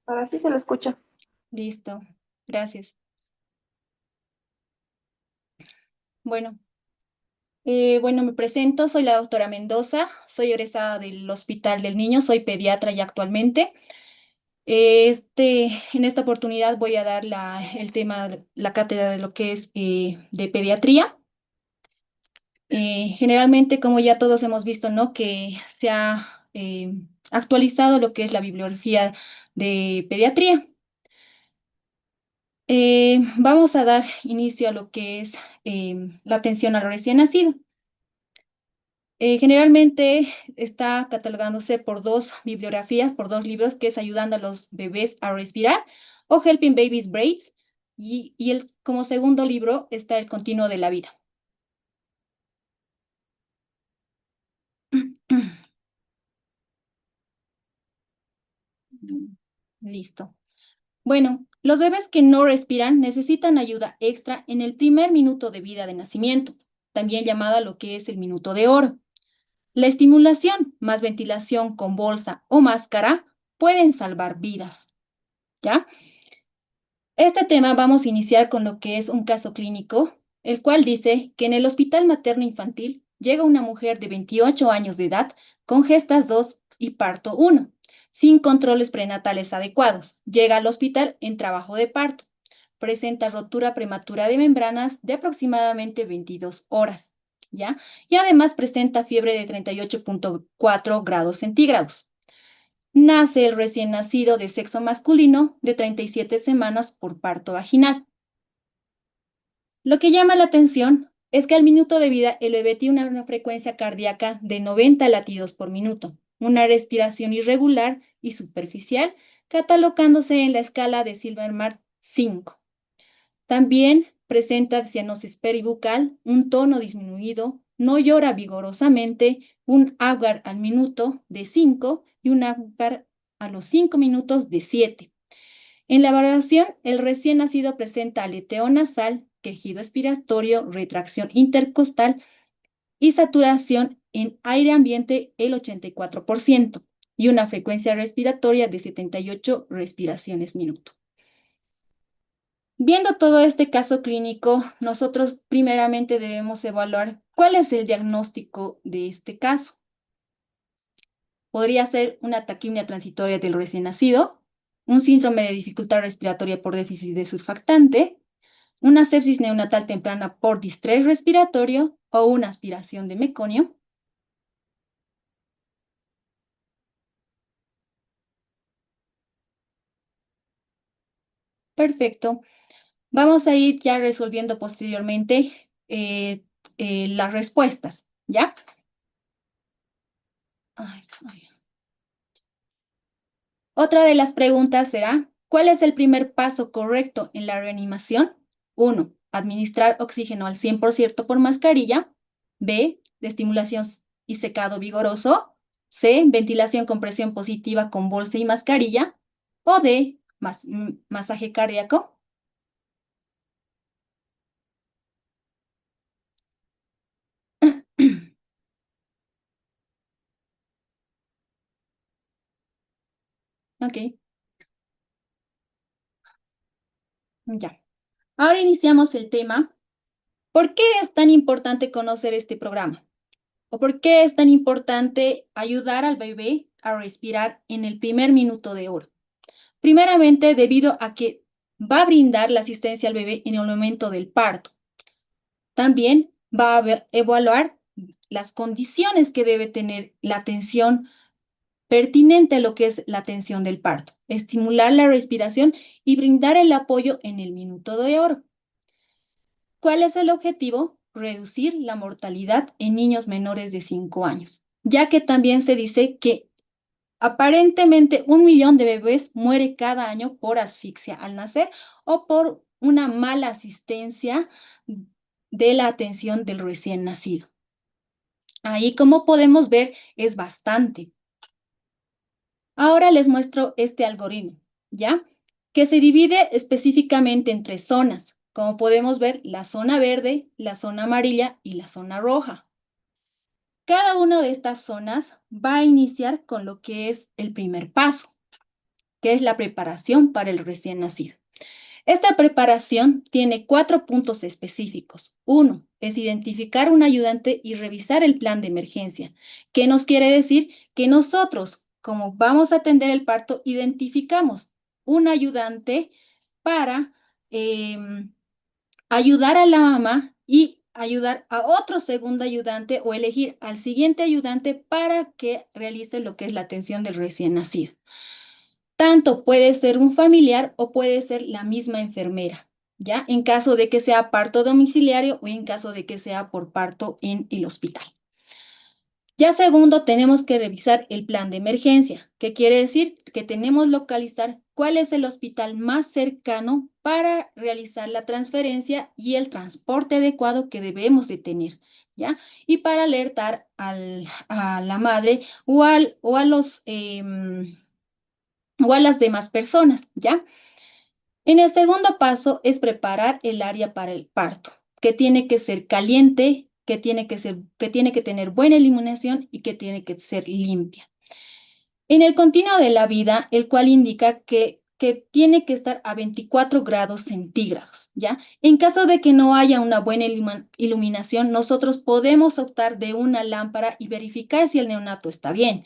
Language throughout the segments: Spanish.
Ahora sí se lo escucha. Listo, gracias. Bueno, bueno, me presento, soy la doctora Mendoza, soy egresada del Hospital del Niño, soy pediatra ya actualmente. En esta oportunidad voy a dar el tema, la cátedra de lo que es de pediatría. Generalmente, como ya todos hemos visto, ¿no? Que se ha actualizado lo que es la bibliografía de pediatría. Vamos a dar inicio a lo que es la atención al recién nacido. Generalmente está catalogándose por dos bibliografías, por dos libros, que es Ayudando a los bebés a respirar o Helping Babies Breathe, como segundo libro está El continuo de la vida. Listo. Bueno, los bebés que no respiran necesitan ayuda extra en el primer minuto de vida de nacimiento, también llamada lo que es el minuto de oro. La estimulación más ventilación con bolsa o máscara pueden salvar vidas, ¿ya? Este tema vamos a iniciar con lo que es un caso clínico, el cual dice que en el Hospital Materno Infantil llega una mujer de 28 años de edad con gestas 2 y parto 1, sin controles prenatales adecuados. Llega al hospital en trabajo de parto. Presenta rotura prematura de membranas de aproximadamente 22 horas, ¿ya? Y además presenta fiebre de 38,4 grados centígrados. Nace el recién nacido de sexo masculino de 37 semanas por parto vaginal. Lo que llama la atención es que al minuto de vida el bebé tiene una frecuencia cardíaca de 90 latidos por minuto, una respiración irregular y superficial, catalogándose en la escala de Silverman 5. También presenta cianosis peribucal, un tono disminuido, no llora vigorosamente, un Apgar al minuto de 5 y un Apgar a los 5 minutos de 7. En la valoración, el recién nacido presenta aleteo nasal, quejido expiratorio, retracción intercostal y saturación en aire ambiente el 84% y una frecuencia respiratoria de 78 respiraciones minuto. Viendo todo este caso clínico, nosotros primeramente debemos evaluar cuál es el diagnóstico de este caso. Podría ser una taquimia transitoria del recién nacido, un síndrome de dificultad respiratoria por déficit de surfactante, una sepsis neonatal temprana por distrés respiratorio o una aspiración de meconio. Perfecto. Vamos a ir ya resolviendo posteriormente las respuestas, ¿ya? Ay, ay. Otra de las preguntas será, ¿cuál es el primer paso correcto en la reanimación? 1. Administrar oxígeno al 100% por mascarilla. B. De estimulación y secado vigoroso. C. Ventilación con presión positiva con bolsa y mascarilla. O D. Masaje cardíaco. Ok, ya. Ahora iniciamos el tema. ¿Por qué es tan importante conocer este programa? ¿O por qué es tan importante ayudar al bebé a respirar en el primer minuto de oro? Primeramente, debido a que va a brindar la asistencia al bebé en el momento del parto. También va a evaluar las condiciones que debe tener la atención pertinente a lo que es la atención del parto, estimular la respiración y brindar el apoyo en el minuto de oro. ¿Cuál es el objetivo? Reducir la mortalidad en niños menores de 5 años, ya que también se dice que aparentemente 1 millón de bebés muere cada año por asfixia al nacer o por una mala asistencia de la atención del recién nacido. Ahí, como podemos ver, es bastante. Ahora les muestro este algoritmo, ¿ya? Que se divide específicamente en 3 zonas. Como podemos ver, la zona verde, la zona amarilla y la zona roja. Cada una de estas zonas va a iniciar con lo que es el primer paso. que es la preparación para el recién nacido. Esta preparación tiene 4 puntos específicos. Uno, es identificar un ayudante y revisar el plan de emergencia. ¿Qué nos quiere decir? Que nosotros, como vamos a atender el parto, identificamos un ayudante para ayudar a la mamá y ayudar a otro segundo ayudante o elegir al siguiente ayudante para que realice lo que es la atención del recién nacido. Tanto puede ser un familiar o puede ser la misma enfermera, ¿ya? En caso de que sea parto domiciliario o en caso de que sea por parto en el hospital. Ya segundo, tenemos que revisar el plan de emergencia. ¿Qué quiere decir? Que tenemos que localizar cuál es el hospital más cercano para realizar la transferencia y el transporte adecuado que debemos de tener, ¿ya? Y para alertar a la madre o a los o a las demás personas, ¿ya? En el segundo paso es preparar el área para el parto, que tiene que ser caliente, que tiene que tener buena iluminación y que tiene que ser limpia. En el continuo de la vida, el cual indica que tiene que estar a 24 grados centígrados, ¿ya? En caso de que no haya una buena iluminación, nosotros podemos optar de una lámpara y verificar si el neonato está bien.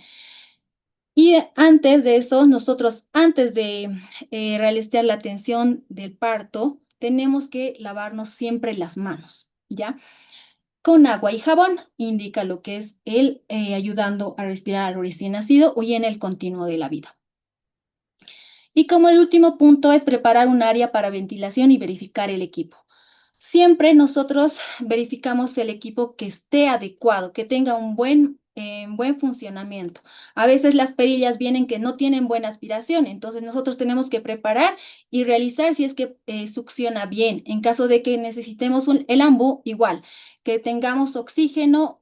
Y antes de eso, nosotros, antes de realizar la atención del parto, tenemos que lavarnos siempre las manos, ¿ya? Con agua y jabón, indica lo que es el ayudando a respirar al recién nacido o y en el continuo de la vida. Y como el último punto es preparar un área para ventilación y verificar el equipo. Siempre nosotros verificamos el equipo que esté adecuado, que tenga un buen funcionamiento. A veces las perillas vienen que no tienen buena aspiración, entonces nosotros tenemos que preparar y realizar si es que succiona bien. En caso de que necesitemos el ambu, igual, que tengamos oxígeno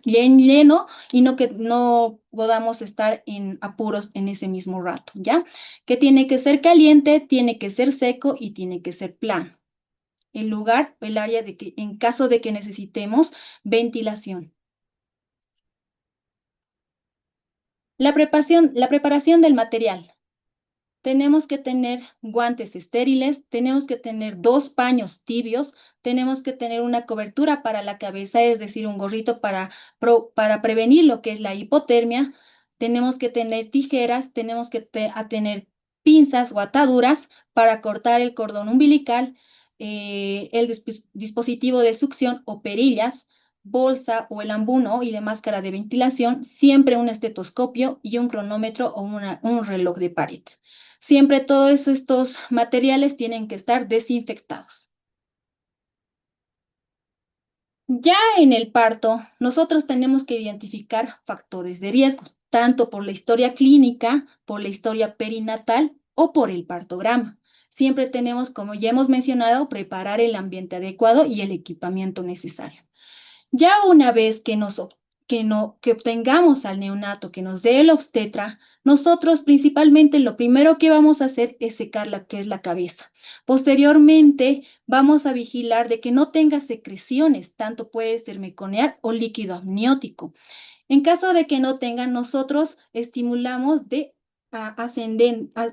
bien lleno y no que no podamos estar en apuros en ese mismo rato, ¿ya? Que tiene que ser caliente, tiene que ser seco y tiene que ser plano. El lugar, el área de que en caso de que necesitemos ventilación. La preparación del material. Tenemos que tener guantes estériles, tenemos que tener 2 paños tibios, tenemos que tener una cobertura para la cabeza, es decir, un gorrito para prevenir lo que es la hipotermia, tenemos que tener tijeras, tenemos que tener pinzas o ataduras para cortar el cordón umbilical, el dispositivo de succión o perillas, bolsa o el ambuno y de máscara de ventilación, siempre un estetoscopio y un cronómetro o un reloj de pared. Siempre todos estos materiales tienen que estar desinfectados. Ya en el parto, nosotros tenemos que identificar factores de riesgo, tanto por la historia clínica, por la historia perinatal o por el partograma. Siempre tenemos, como ya hemos mencionado, preparar el ambiente adecuado y el equipamiento necesario. Ya una vez que obtengamos al neonato que nos dé el obstetra, nosotros principalmente lo primero que vamos a hacer es secar la que es la cabeza. Posteriormente vamos a vigilar de que no tenga secreciones, tanto puede ser meconial o líquido amniótico. En caso de que no tengan, nosotros estimulamos de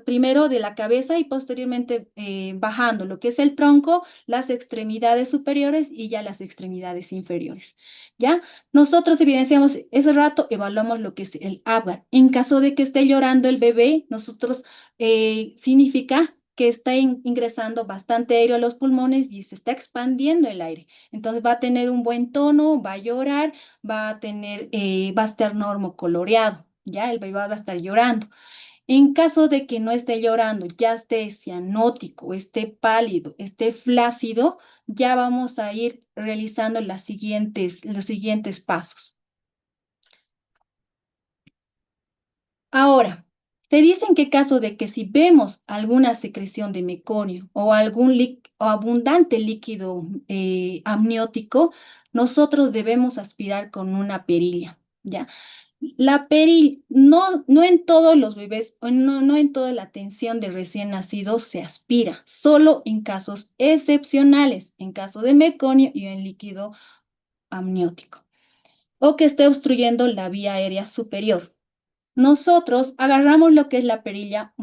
primero de la cabeza y posteriormente bajando lo que es el tronco, las extremidades superiores y ya las extremidades inferiores. ¿Ya? Nosotros evidenciamos ese rato, evaluamos lo que es el Apgar. En caso de que esté llorando el bebé, nosotros significa que está ingresando bastante aire a los pulmones y se está expandiendo el aire. Entonces va a tener un buen tono, va a llorar, va a estar normocoloreado, ya el bebé va a estar llorando. En caso de que no esté llorando, ya esté cianótico, esté pálido, esté flácido, ya vamos a ir realizando los siguientes pasos. Ahora, se dice en qué caso de que si vemos alguna secreción de meconio o algún o abundante líquido amniótico, nosotros debemos aspirar con una perilla, ¿ya? La perilla, no en todos los bebés, o no en toda la atención de recién nacidos se aspira, solo en casos excepcionales, en caso de meconio y en líquido amniótico, o que esté obstruyendo la vía aérea superior. Nosotros agarramos lo que es la perilla,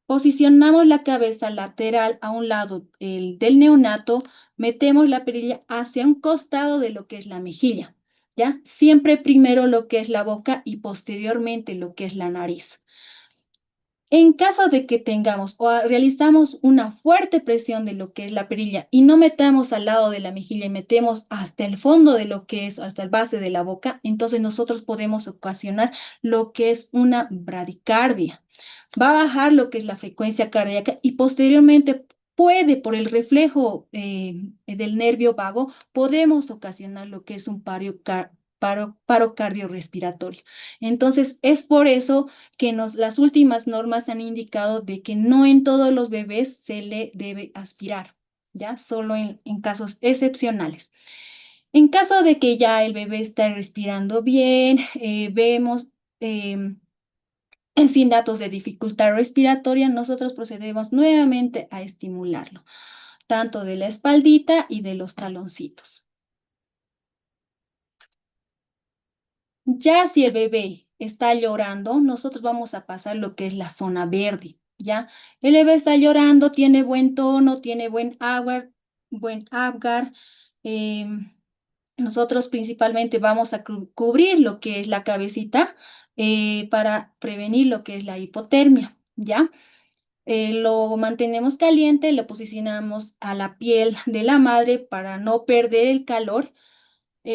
posicionamos la cabeza lateral a un lado del neonato, metemos la perilla hacia un costado de lo que es la mejilla, ¿ya? Siempre primero lo que es la boca y posteriormente lo que es la nariz. En caso de que tengamos o realizamos una fuerte presión de lo que es la perilla y no metamos al lado de la mejilla y metemos hasta el fondo de lo que es, hasta el base de la boca, entonces nosotros podemos ocasionar lo que es una bradicardia. Va a bajar lo que es la frecuencia cardíaca y posteriormente puede, por el reflejo del nervio vago, podemos ocasionar lo que es un paro cardiorrespiratorio. Entonces, es por eso que las últimas normas han indicado de que no en todos los bebés se le debe aspirar, ¿ya? Solo en casos excepcionales. En caso de que ya el bebé está respirando bien, vemos sin datos de dificultad respiratoria, nosotros procedemos nuevamente a estimularlo, tanto de la espaldita y de los taloncitos. Ya si el bebé está llorando, nosotros vamos a pasar lo que es la zona verde, ¿ya? El bebé está llorando, tiene buen tono, tiene buen Apgar. em, Nosotros principalmente vamos a cubrir lo que es la cabecita para prevenir lo que es la hipotermia, ¿ya? Lo mantenemos caliente, lo posicionamos a la piel de la madre para no perder el calor.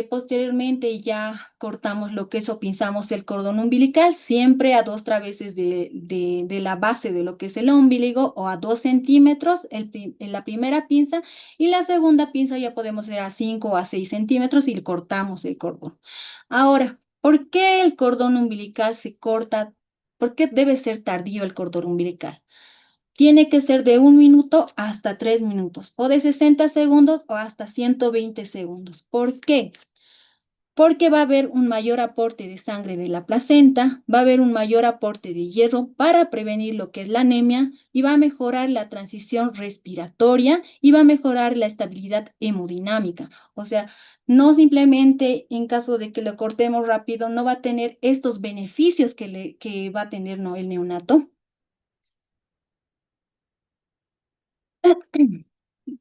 Posteriormente ya cortamos lo que es o pinzamos el cordón umbilical, siempre a 2 traveses de la base de lo que es el ombligo o a 2 centímetros en la primera pinza y la segunda pinza ya podemos ir a 5 o a 6 centímetros y cortamos el cordón. Ahora, ¿por qué el cordón umbilical se corta? ¿Por qué debe ser tardío el cordón umbilical? Tiene que ser de 1 minuto hasta 3 minutos, o de 60 segundos o hasta 120 segundos. ¿Por qué? Porque va a haber un mayor aporte de sangre de la placenta, va a haber un mayor aporte de hierro para prevenir lo que es la anemia y va a mejorar la transición respiratoria y va a mejorar la estabilidad hemodinámica. O sea, no simplemente en caso de que lo cortemos rápido, no va a tener estos beneficios que va a tener, ¿no?, el neonato.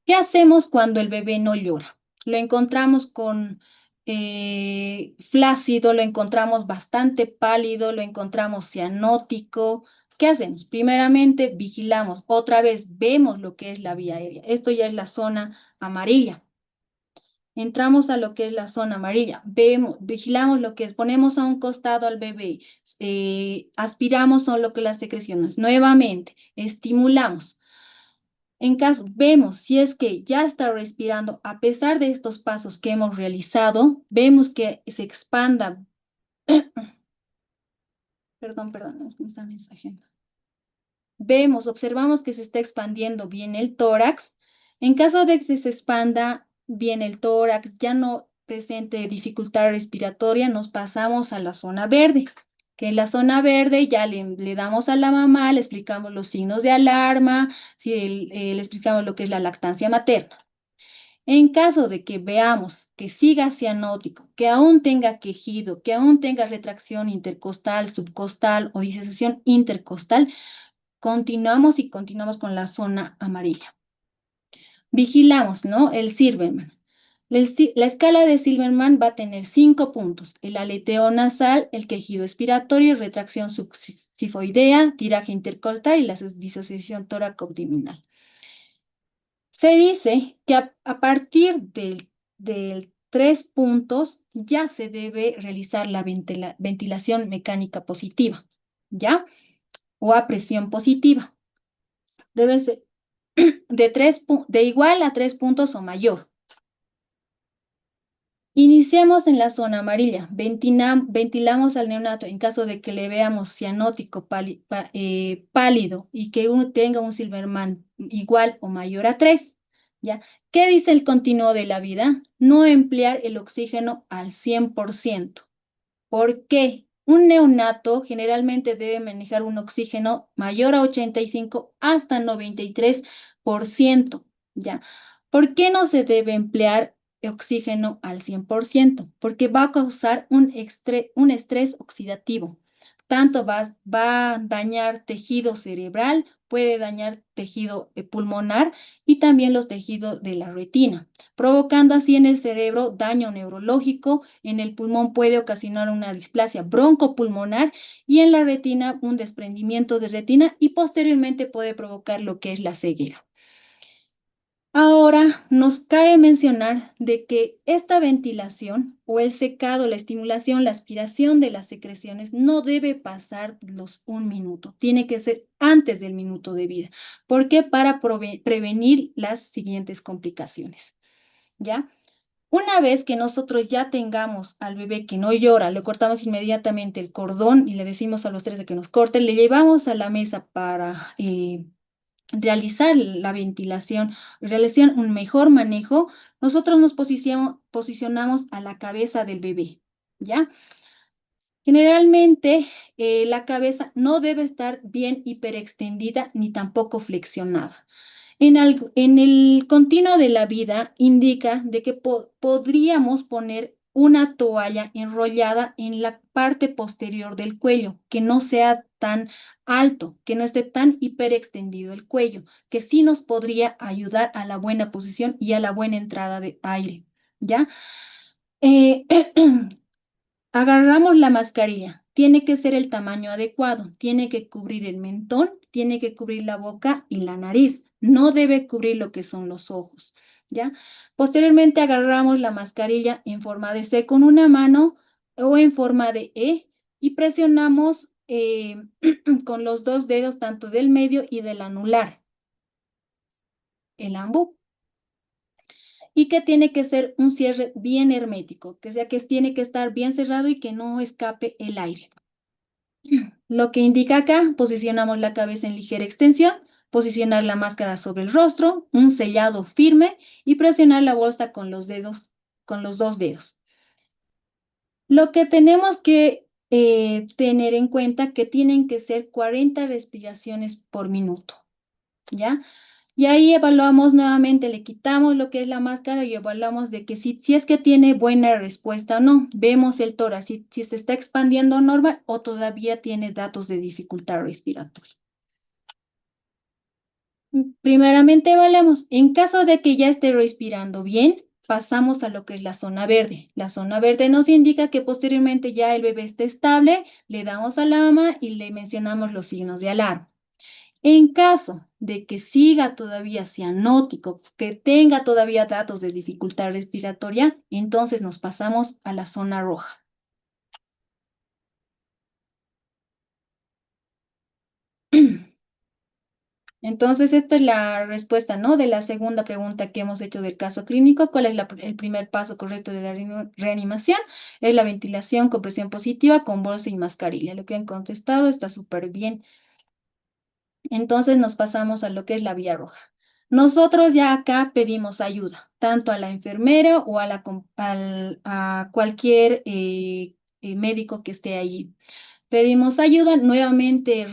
¿Qué hacemos cuando el bebé no llora? Lo encontramos con flácido, lo encontramos bastante pálido, lo encontramos cianótico. ¿Qué hacemos? Primeramente, vigilamos. Otra vez, vemos lo que es la vía aérea. Esto ya es la zona amarilla. Entramos a lo que es la zona amarilla. Vemos, vigilamos lo que es. Ponemos a un costado al bebé. Aspiramos a lo que es las secreciones. Nuevamente, estimulamos. En caso, vemos si es que ya está respirando, a pesar de estos pasos que hemos realizado, vemos que se expanda, perdón, es que me están mensajeando. Observamos que se está expandiendo bien el tórax. En caso de que se expanda bien el tórax, ya no presente dificultad respiratoria, nos pasamos a la zona verde. Que en la zona verde ya le damos a la mamá, le explicamos los signos de alarma, si le explicamos lo que es la lactancia materna. En caso de que veamos que siga cianótico, que aún tenga quejido, que aún tenga retracción intercostal, subcostal o disociación intercostal, continuamos con la zona amarilla. Vigilamos, ¿no? El Silverman. La escala de Silverman va a tener 5 puntos: el aleteo nasal, el quejido expiratorio, retracción subsifoidea, tiraje intercostal y la disociación tóraco-abdominal. Se dice que a partir del 3 puntos ya se debe realizar la ventilación mecánica positiva, ¿ya? O a presión positiva. Debe ser de igual a 3 puntos o mayor. Iniciamos en la zona amarilla. Ventilamos al neonato en caso de que le veamos cianótico pálido y que uno tenga un Silverman igual o mayor a 3. ¿Ya? ¿Qué dice el continuo de la vida? No emplear el oxígeno al 100%. ¿Por qué? Un neonato generalmente debe manejar un oxígeno mayor a 85 hasta 93%. ¿Ya? ¿Por qué no se debe emplear oxígeno al 100%? Porque va a causar un estrés oxidativo. Tanto va a dañar tejido cerebral, puede dañar tejido pulmonar y también los tejidos de la retina, provocando así en el cerebro daño neurológico, en el pulmón puede ocasionar una displasia broncopulmonar y en la retina un desprendimiento de retina y posteriormente puede provocar lo que es la ceguera. Ahora nos cabe mencionar de que esta ventilación o el secado, la estimulación, la aspiración de las secreciones no debe pasar los 1 minuto, tiene que ser antes del minuto de vida. ¿Por qué? Para prevenir las siguientes complicaciones, ¿ya? Una vez que nosotros ya tengamos al bebé que no llora, le cortamos inmediatamente el cordón y le decimos a los tres de que nos corten, le llevamos a la mesa para realizar la ventilación, realizar un mejor manejo, nosotros nos posicionamos a la cabeza del bebé, ¿ya? Generalmente la cabeza no debe estar bien hiperextendida ni tampoco flexionada. En el continuo de la vida indica de que podríamos poner una toalla enrollada en la parte posterior del cuello, que no sea tan alto, que no esté tan hiperextendido el cuello, que sí nos podría ayudar a la buena posición y a la buena entrada de aire, ¿ya? Eh, Agarramos la mascarilla. Tiene que ser el tamaño adecuado. Tiene que cubrir el mentón, tiene que cubrir la boca y la nariz. No debe cubrir lo que son los ojos, ¿ya? Posteriormente agarramos la mascarilla en forma de C con una mano o en forma de E y presionamos con los dos dedos, tanto del medio y del anular, el ambos, y que tiene que ser un cierre bien hermético, que sea que tiene que estar bien cerrado y que no escape el aire. Lo que indica acá, posicionamos la cabeza en ligera extensión, posicionar la máscara sobre el rostro, un sellado firme y presionar la bolsa con los dedos, con los dos dedos. Lo que tenemos que tener en cuenta que tienen que ser 40 respiraciones por minuto, ¿ya? Y ahí evaluamos nuevamente, le quitamos lo que es la máscara y evaluamos de que si es que tiene buena respuesta o no. Vemos el tórax, si se está expandiendo normal o todavía tiene datos de dificultad respiratoria. Primeramente evaluamos, en caso de que ya esté respirando bien, pasamos a lo que es la zona verde. La zona verde nos indica que posteriormente ya el bebé esté estable, le damos a la mama y le mencionamos los signos de alarma. En caso de que siga todavía cianótico, que tenga todavía datos de dificultad respiratoria, entonces nos pasamos a la zona roja. Entonces, esta es la respuesta, ¿no? De la segunda pregunta que hemos hecho del caso clínico. ¿Cuál es el primer paso correcto de la reanimación? Es la ventilación con presión positiva con bolsa y mascarilla. Lo que han contestado está súper bien. Entonces nos pasamos a lo que es la vía roja. Nosotros ya acá pedimos ayuda, tanto a la enfermera o a cualquier médico que esté allí. Pedimos ayuda, nuevamente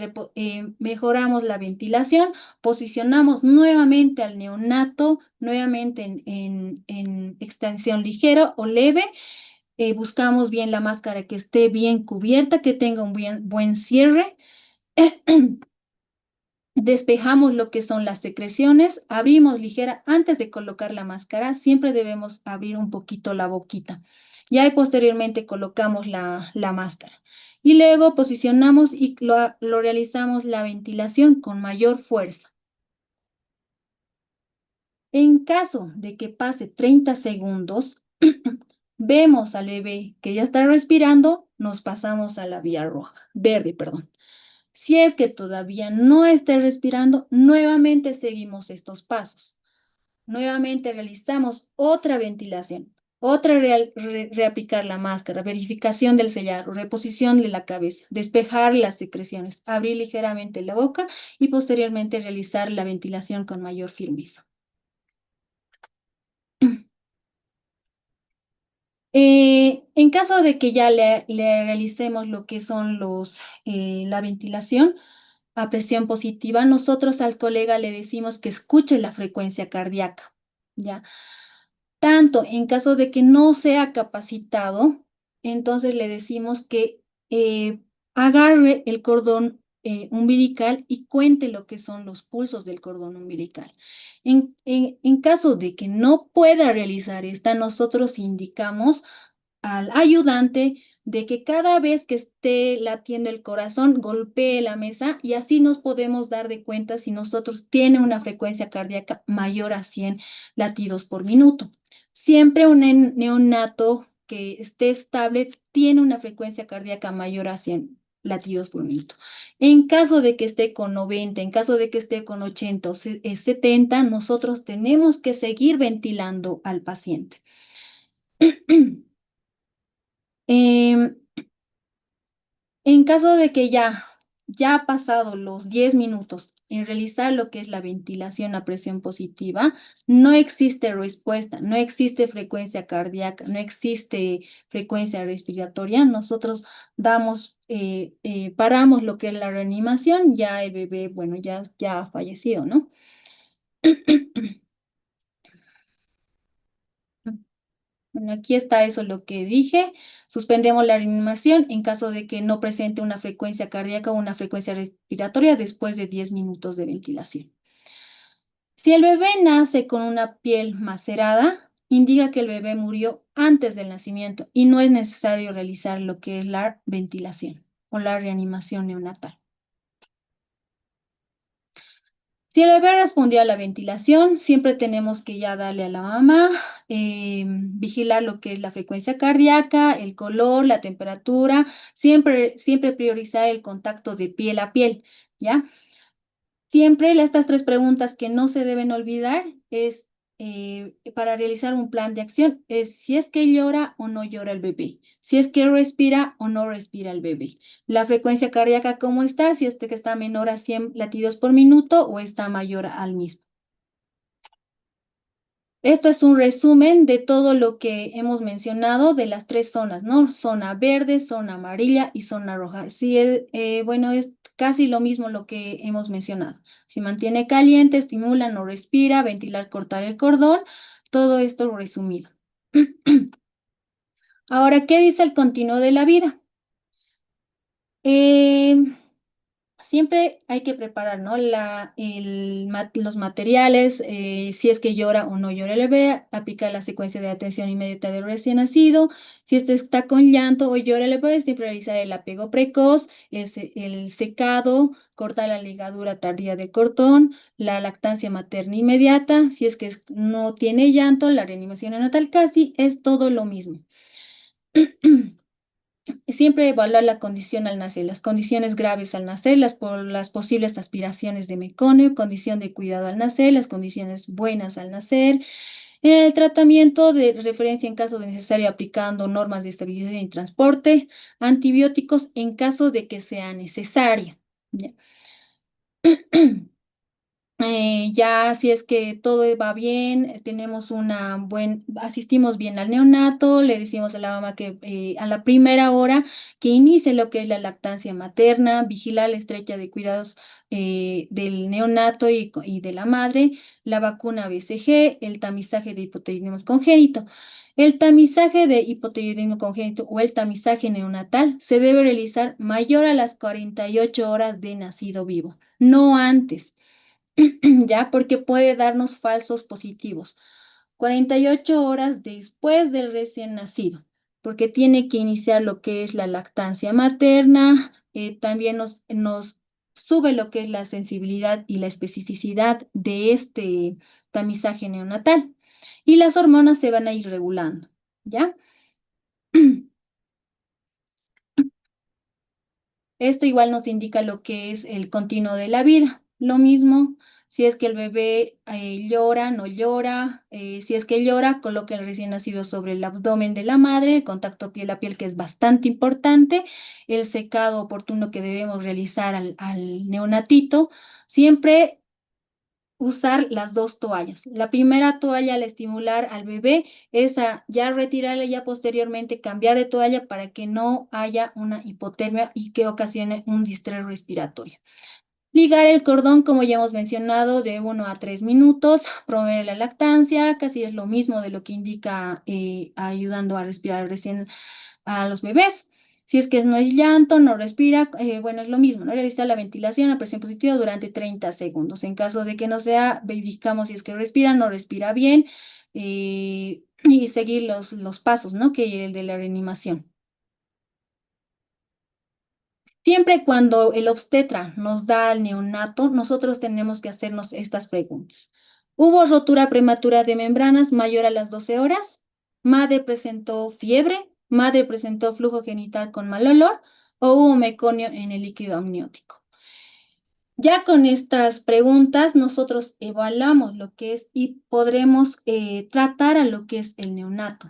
mejoramos la ventilación, posicionamos nuevamente al neonato, nuevamente en extensión ligera o leve, buscamos bien la máscara que esté bien cubierta, que tenga un buen cierre. Despejamos lo que son las secreciones, abrimos ligera, antes de colocar la máscara, siempre debemos abrir un poquito la boquita. Y ahí posteriormente colocamos la máscara. Y luego posicionamos y lo realizamos la ventilación con mayor fuerza. En caso de que pase 30 segundos, vemos al bebé que ya está respirando, nos pasamos a la vía roja, verde, perdón. Si es que todavía no esté respirando, nuevamente seguimos estos pasos. Nuevamente realizamos otra ventilación, otra reaplicar la máscara, verificación del sellado, reposición de la cabeza, despejar las secreciones, abrir ligeramente la boca y posteriormente realizar la ventilación con mayor firmeza. En caso de que ya le realicemos lo que son la ventilación a presión positiva, nosotros al colega le decimos que escuche la frecuencia cardíaca, ¿ya? Tanto en caso de que no sea capacitado, entonces le decimos que agarre el cordón umbilical y cuente lo que son los pulsos del cordón umbilical. En caso de que no pueda realizar esta, nosotros indicamos al ayudante de que cada vez que esté latiendo el corazón, golpee la mesa y así nos podemos dar de cuenta si nosotros tiene una frecuencia cardíaca mayor a 100 latidos por minuto. Siempre un neonato que esté estable tiene una frecuencia cardíaca mayor a 100 latidos por minuto. En caso de que esté con 90, en caso de que esté con 80 o 70, nosotros tenemos que seguir ventilando al paciente. Em, en caso de que ya ha pasado los 10 minutos en realizar lo que es la ventilación a presión positiva, no existe respuesta, no existe frecuencia cardíaca, no existe frecuencia respiratoria, nosotros paramos lo que es la reanimación, ya el bebé, bueno, ya ha fallecido, ¿no? Bueno, aquí está eso lo que dije. Suspendemos la reanimación en caso de que no presente una frecuencia cardíaca o una frecuencia respiratoria después de 10 minutos de ventilación. Si el bebé nace con una piel macerada, indica que el bebé murió antes del nacimiento y no es necesario realizar lo que es la ventilación o la reanimación neonatal. Si el bebé respondió a la ventilación, siempre tenemos que ya darle a la mamá, vigilar lo que es la frecuencia cardíaca, el color, la temperatura, siempre priorizar el contacto de piel a piel, ¿ya? Siempre estas tres preguntas que no se deben olvidar es para realizar un plan de acción, es si es que llora o no llora el bebé, si es que respira o no respira el bebé, la frecuencia cardíaca cómo está, si es que está menor a 100 latidos por minuto o está mayor al mismo. Esto es un resumen de todo lo que hemos mencionado de las tres zonas, ¿no? Zona verde, zona amarilla y zona roja. Sí, bueno, es casi lo mismo lo que hemos mencionado. Si mantiene caliente, estimula, no respira, ventilar, cortar el cordón, todo esto resumido. Ahora, ¿qué dice el continuo de la vida? Eh, Siempre hay que preparar, ¿no? Los materiales, si es que llora o no llora el bebé, aplicar la secuencia de atención inmediata del recién nacido. Si este está con llanto o llora el bebé, siempre realizar el apego precoz, el secado, cortar la ligadura tardía del cordón, la lactancia materna inmediata. Si es que no tiene llanto, la reanimación neonatal casi es todo lo mismo. Siempre evaluar la condición al nacer, las condiciones graves al nacer, las posibles aspiraciones de meconio, condición de cuidado al nacer, las condiciones buenas al nacer, el tratamiento de referencia en caso de necesario aplicando normas de estabilización y transporte, antibióticos en caso de que sea necesario. ¿Ya? Ya si es que todo va bien, asistimos bien al neonato, le decimos a la mamá que a la primera hora que inicie lo que es la lactancia materna, vigilar la estrecha de cuidados del neonato y de la madre, la vacuna BCG, el tamizaje de hipotiroidismo congénito. El tamizaje de hipotiroidismo congénito o el tamizaje neonatal se debe realizar mayor a las 48 horas de nacido vivo, no antes. ¿Ya? Porque puede darnos falsos positivos. 48 horas después del recién nacido, porque tiene que iniciar lo que es la lactancia materna, también nos sube lo que es la sensibilidad y la especificidad de este tamizaje neonatal y las hormonas se van a ir regulando, ¿ya? Esto igual nos indica lo que es el continuo de la vida. Lo mismo, si es que el bebé llora, no llora. Si es que llora, coloca el recién nacido sobre el abdomen de la madre, el contacto piel a piel que es bastante importante, el secado oportuno que debemos realizar al neonatito. Siempre usar las dos toallas. La primera toalla al estimular al bebé, esa ya retirarla ya posteriormente cambiar de toalla para que no haya una hipotermia y que ocasione un distrés respiratorio. Ligar el cordón, como ya hemos mencionado, de 1 a 3 minutos, promover la lactancia, casi es lo mismo de lo que indica ayudando a respirar recién a los bebés. Si es que no es llanto, no respira, bueno, es lo mismo, ¿no? Realizar la ventilación a presión positiva durante 30 segundos. En caso de que no sea, verificamos si es que respira, no respira bien, y seguir los pasos, ¿no? Que el de la reanimación. Siempre cuando el obstetra nos da al neonato, nosotros tenemos que hacernos estas preguntas. ¿Hubo rotura prematura de membranas mayor a las 12 horas? ¿Madre presentó fiebre? ¿Madre presentó flujo genital con mal olor? ¿O hubo meconio en el líquido amniótico? Ya con estas preguntas nosotros evaluamos lo que es y podremos tratar a lo que es el neonato,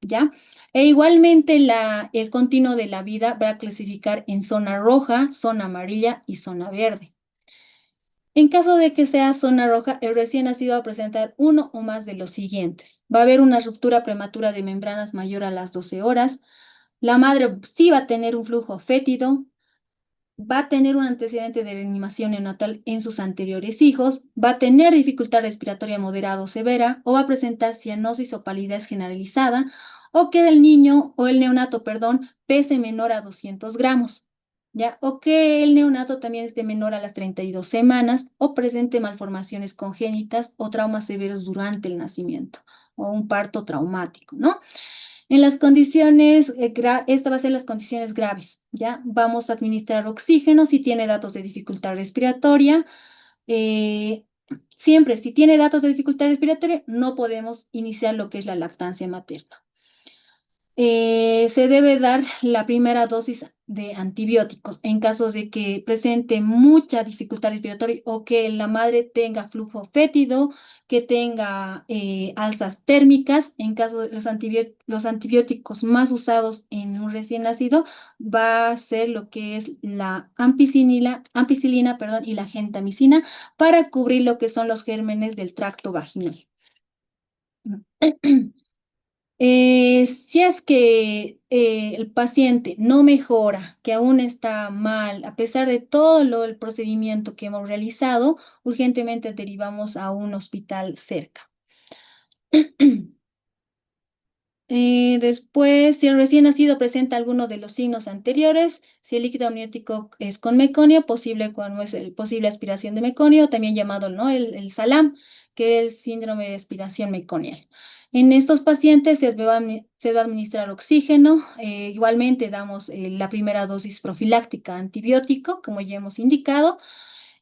¿ya? E igualmente el continuo de la vida va a clasificar en zona roja, zona amarilla y zona verde. En caso de que sea zona roja, el recién nacido va a presentar uno o más de los siguientes. Va a haber una ruptura prematura de membranas mayor a las 12 horas. La madre sí va a tener un flujo fétido, va a tener un antecedente de reanimación neonatal en sus anteriores hijos, va a tener dificultad respiratoria moderada o severa, o va a presentar cianosis o palidez generalizada, o que el niño o el neonato, perdón, pese menor a 200 gramos, ¿ya? O que el neonato también esté menor a las 32 semanas, o presente malformaciones congénitas o traumas severos durante el nacimiento, o un parto traumático, ¿no? En las condiciones, esta va a ser las condiciones graves, ¿ya? Vamos a administrar oxígeno si tiene datos de dificultad respiratoria. eh, Siempre, si tiene datos de dificultad respiratoria, no podemos iniciar lo que es la lactancia materna. Se debe dar la primera dosis de antibióticos en caso de que presente mucha dificultad respiratoria o que la madre tenga flujo fétido, que tenga alzas térmicas. En caso de los antibióticos más usados en un recién nacido va a ser lo que es la ampicilina, perdón, y la gentamicina para cubrir lo que son los gérmenes del tracto vaginal. Si es que el paciente no mejora, que aún está mal, a pesar de el procedimiento que hemos realizado, urgentemente derivamos a un hospital cerca. Después, si el recién nacido presenta alguno de los signos anteriores, si el líquido amniótico es con meconio, posible cuando es el posible aspiración de meconio, también llamado, ¿no? el SALAM, que es síndrome de aspiración meconial. En estos pacientes se va a administrar oxígeno, igualmente damos la primera dosis profiláctica antibiótico, como ya hemos indicado,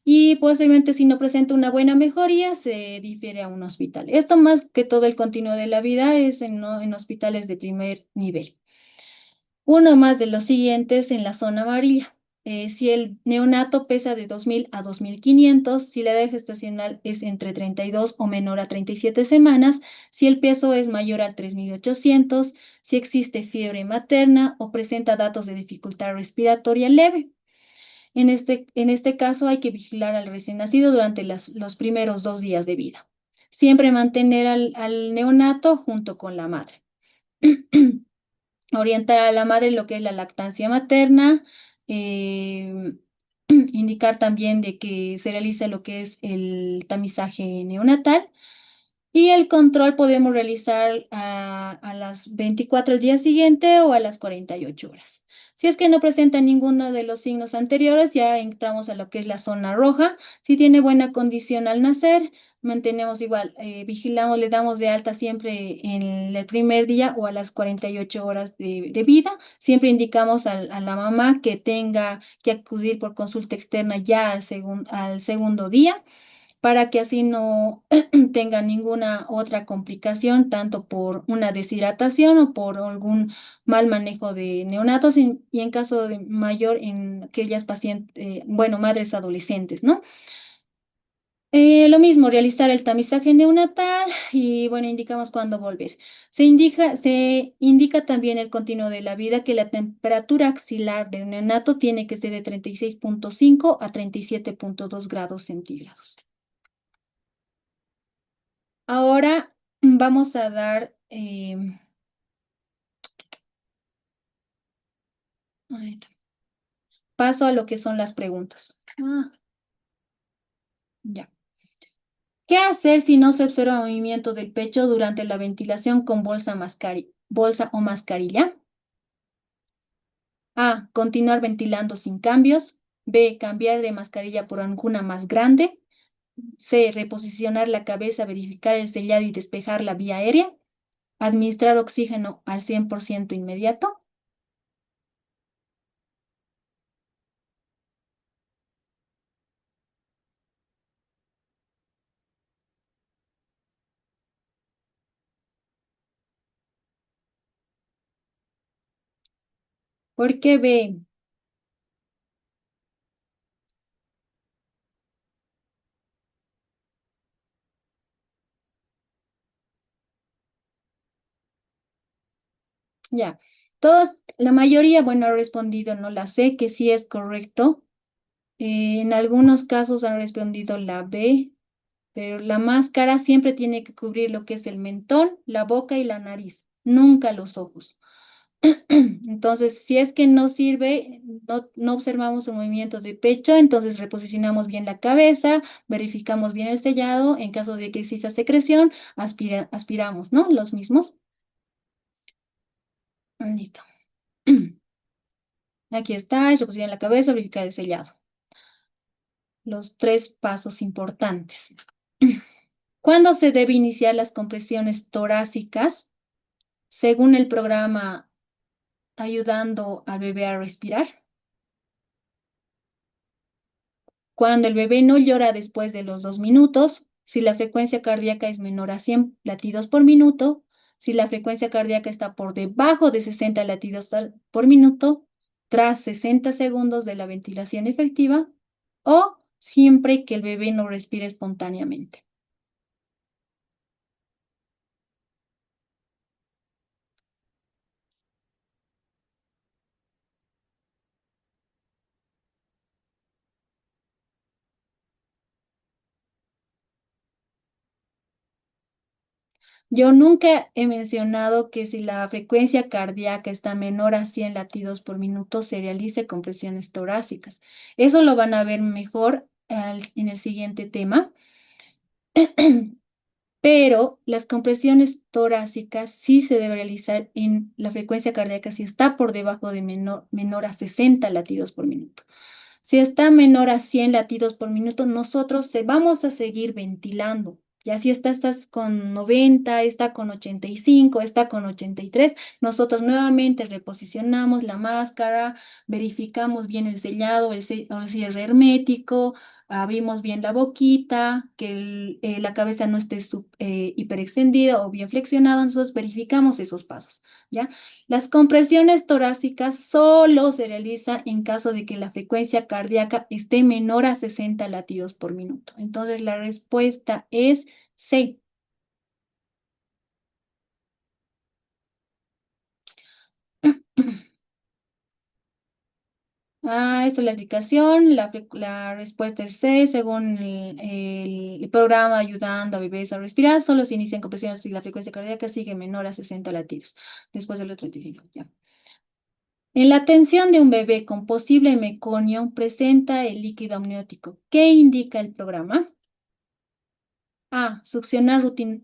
y posiblemente si no presenta una buena mejoría, se difiere a un hospital. Esto más que todo el continuo de la vida es en hospitales de primer nivel. Uno más de los siguientes en la zona amarilla. Si el neonato pesa de 2.000 a 2.500, si la edad gestacional es entre 32 o menor a 37 semanas, si el peso es mayor a 3.800, si existe fiebre materna o presenta datos de dificultad respiratoria leve. En este caso hay que vigilar al recién nacido durante los primeros 2 días de vida. Siempre mantener al neonato junto con la madre. Orientar a la madre en lo que es la lactancia materna, eh, indicar también de que se realice lo que es el tamizaje neonatal y el control podemos realizar a las 24 del día siguiente o a las 48 horas. Si es que no presenta ninguno de los signos anteriores, ya entramos a lo que es la zona roja. Si tiene buena condición al nacer, mantenemos igual, vigilamos, le damos de alta siempre en el primer día o a las 48 horas de vida. Siempre indicamos a la mamá que tenga que acudir por consulta externa ya al segundo día para que así no tenga ninguna otra complicación, tanto por una deshidratación o por algún mal manejo de neonatos y en caso de mayor en aquellas pacientes, bueno, madres adolescentes, ¿no? Lo mismo, realizar el tamizaje neonatal y bueno, indicamos cuándo volver. Se indica también el continuo de la vida que la temperatura axilar de un neonato tiene que ser de 36,5 a 37,2 grados centígrados. Ahora vamos a dar ahí está, paso a lo que son las preguntas. Ya. ¿Qué hacer si no se observa movimiento del pecho durante la ventilación con bolsa o mascarilla? A, continuar ventilando sin cambios. B, cambiar de mascarilla por alguna más grande. C, reposicionar la cabeza, verificar el sellado y despejar la vía aérea. Administrar oxígeno al 100% inmediato. ¿Por qué B? Ya. Todos, la mayoría, bueno, ha respondido, no la sé, que sí es correcto. En algunos casos han respondido la B, pero la máscara siempre tiene que cubrir lo que es el mentón, la boca y la nariz, nunca los ojos. Entonces, si es que no sirve, no observamos un movimiento de pecho, entonces reposicionamos bien la cabeza, verificamos bien el sellado. En caso de que exista secreción, aspiramos, ¿no? Los mismos. Listo. Aquí está, es reposicionar la cabeza, verificar el sellado. Los tres pasos importantes. ¿Cuándo se debe iniciar las compresiones torácicas? Según el programa Ayudando al bebé a respirar. Cuando el bebé no llora después de los 2 minutos, si la frecuencia cardíaca es menor a 100 latidos por minuto, si la frecuencia cardíaca está por debajo de 60 latidos por minuto, tras 60 segundos de la ventilación efectiva, o siempre que el bebé no respire espontáneamente. Yo nunca he mencionado que si la frecuencia cardíaca está menor a 100 latidos por minuto, se realice compresiones torácicas. Eso lo van a ver mejor en el siguiente tema. Pero las compresiones torácicas sí se debe realizar en la frecuencia cardíaca si está por debajo de menor a 60 latidos por minuto. Si está menor a 100 latidos por minuto, nosotros vamos a seguir ventilando. Ya si estás con 90, está con 85, está con 83, nosotros nuevamente reposicionamos la máscara, verificamos bien el sellado, el cierre hermético, abrimos bien la boquita, que la cabeza no esté hiperextendida o bien flexionada, nosotros verificamos esos pasos, ¿ya? Las compresiones torácicas solo se realizan en caso de que la frecuencia cardíaca esté menor a 60 latidos por minuto. Entonces la respuesta es C. Esto es la explicación. La respuesta es C. Según el programa ayudando a bebés a respirar, solo se inician compresiones si la frecuencia cardíaca sigue menor a 60 latidos después de los 35. Ya. En la atención de un bebé con posible meconio presenta el líquido amniótico. ¿Qué indica el programa? A. Succionar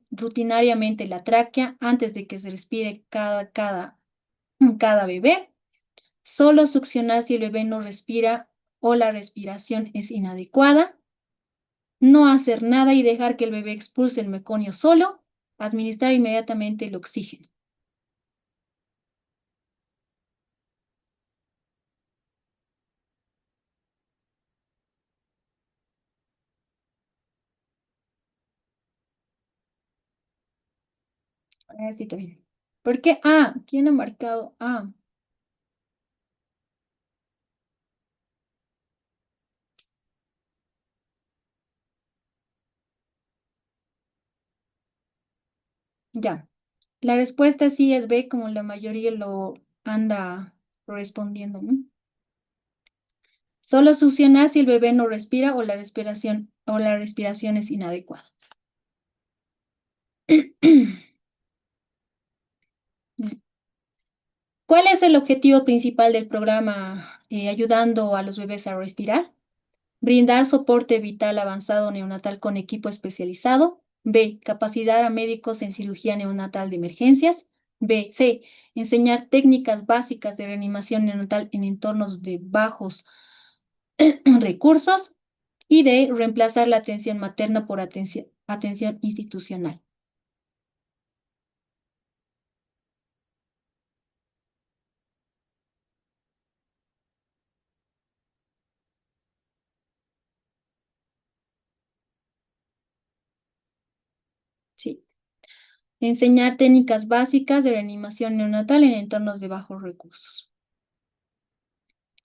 rutinariamente la tráquea antes de que se respire cada bebé. Solo succionar si el bebé no respira o la respiración es inadecuada. No hacer nada y dejar que el bebé expulse el meconio solo. Administrar inmediatamente el oxígeno. Sí, también. ¿Por qué A? ¿Quién ha marcado A? Ya. La respuesta sí es B, como la mayoría lo anda respondiendo, ¿no? Solo succiona si el bebé no respira o la respiración es inadecuada. ¿Cuál es el objetivo principal del programa Ayudando a los bebés a respirar? Brindar soporte vital avanzado neonatal con equipo especializado. B. Capacitar a médicos en cirugía neonatal de emergencias. B, C, enseñar técnicas básicas de reanimación neonatal en entornos de bajos recursos. Y D, reemplazar la atención materna por atención institucional. Sí. Enseñar técnicas básicas de reanimación neonatal en entornos de bajos recursos.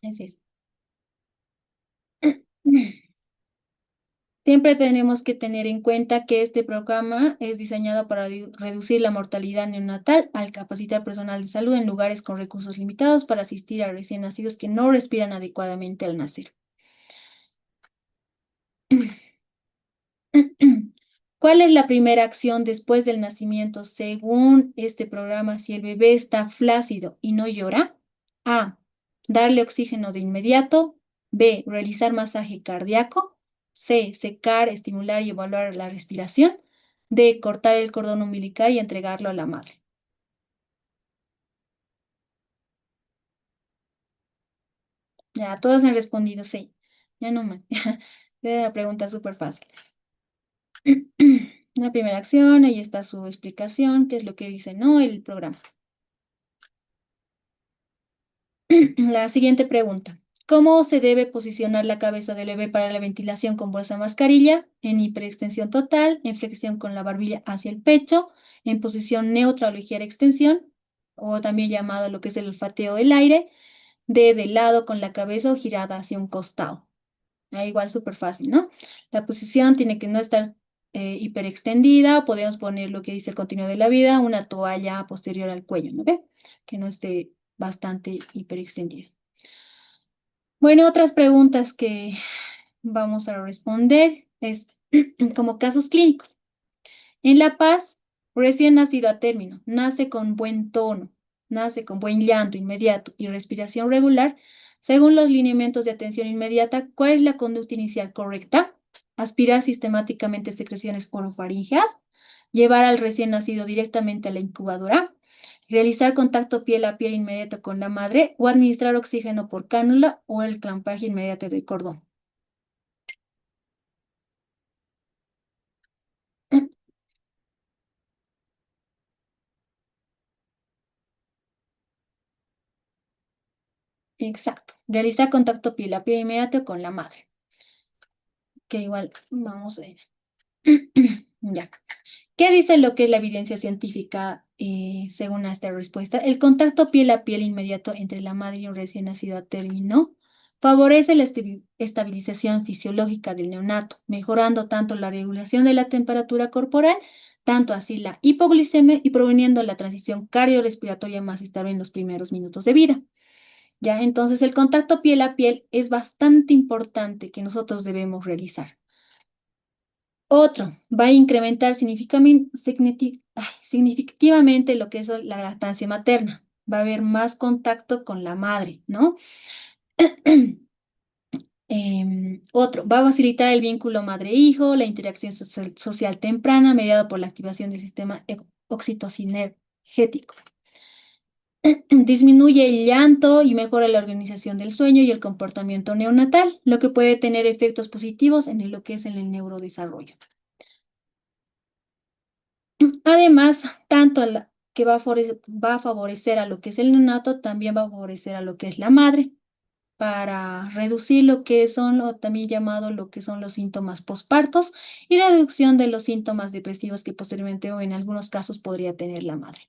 Así es. Siempre tenemos que tener en cuenta que este programa es diseñado para reducir la mortalidad neonatal al capacitar personal de salud en lugares con recursos limitados para asistir a recién nacidos que no respiran adecuadamente al nacer. ¿Cuál es la primera acción después del nacimiento según este programa si el bebé está flácido y no llora? A. Darle oxígeno de inmediato. B. Realizar masaje cardíaco. C. Secar, estimular y evaluar la respiración. D. Cortar el cordón umbilical y entregarlo a la madre. Ya, todos han respondido sí. Ya no más. Es una pregunta súper fácil. La primera acción, ahí está su explicación, qué es lo que dice, ¿no? El programa. La siguiente pregunta. ¿Cómo se debe posicionar la cabeza del bebé para la ventilación con bolsa mascarilla? En hiperextensión total, en flexión con la barbilla hacia el pecho, en posición neutra o ligera extensión, o también llamado lo que es el olfateo del aire, de lado con la cabeza o girada hacia un costado. Igual súper fácil, ¿no? La posición tiene que no estar hiperextendida, podemos poner lo que dice el continuo de la vida, una toalla posterior al cuello, ¿no ve? Que no esté bastante hiperextendida. Bueno, otras preguntas que vamos a responder es como casos clínicos. En La Paz, recién nacido a término, nace con buen tono, nace con buen llanto inmediato y respiración regular. Según los lineamientos de atención inmediata, ¿cuál es la conducta inicial correcta? Aspirar sistemáticamente secreciones orofaringeas, llevar al recién nacido directamente a la incubadora, realizar contacto piel a piel inmediato con la madre o administrar oxígeno por cánula o el clampaje inmediato del cordón. Exacto. Realizar contacto piel a piel inmediato con la madre. Que igual vamos a ver. Ya. ¿Qué dice lo que es la evidencia científica según esta respuesta? El contacto piel a piel inmediato entre la madre y un recién nacido a término favorece la estabilización fisiológica del neonato, mejorando tanto la regulación de la temperatura corporal, tanto así la hipoglicemia y proveniendo la transición cardiorrespiratoria más estable en los primeros minutos de vida. Ya, entonces el contacto piel a piel es bastante importante que nosotros debemos realizar. Otro, va a incrementar significativamente lo que es la lactancia materna. Va a haber más contacto con la madre, ¿no? Otro, va a facilitar el vínculo madre-hijo, la interacción social temprana, mediado por la activación del sistema oxitocinérgico. Disminuye el llanto y mejora la organización del sueño y el comportamiento neonatal, lo que puede tener efectos positivos en lo que es en el neurodesarrollo. Además, tanto que va a favorecer a lo que es el neonato, también va a favorecer a lo que es la madre, para reducir lo que son, o también llamado lo que son los síntomas pospartos y reducción de los síntomas depresivos que posteriormente o en algunos casos podría tener la madre.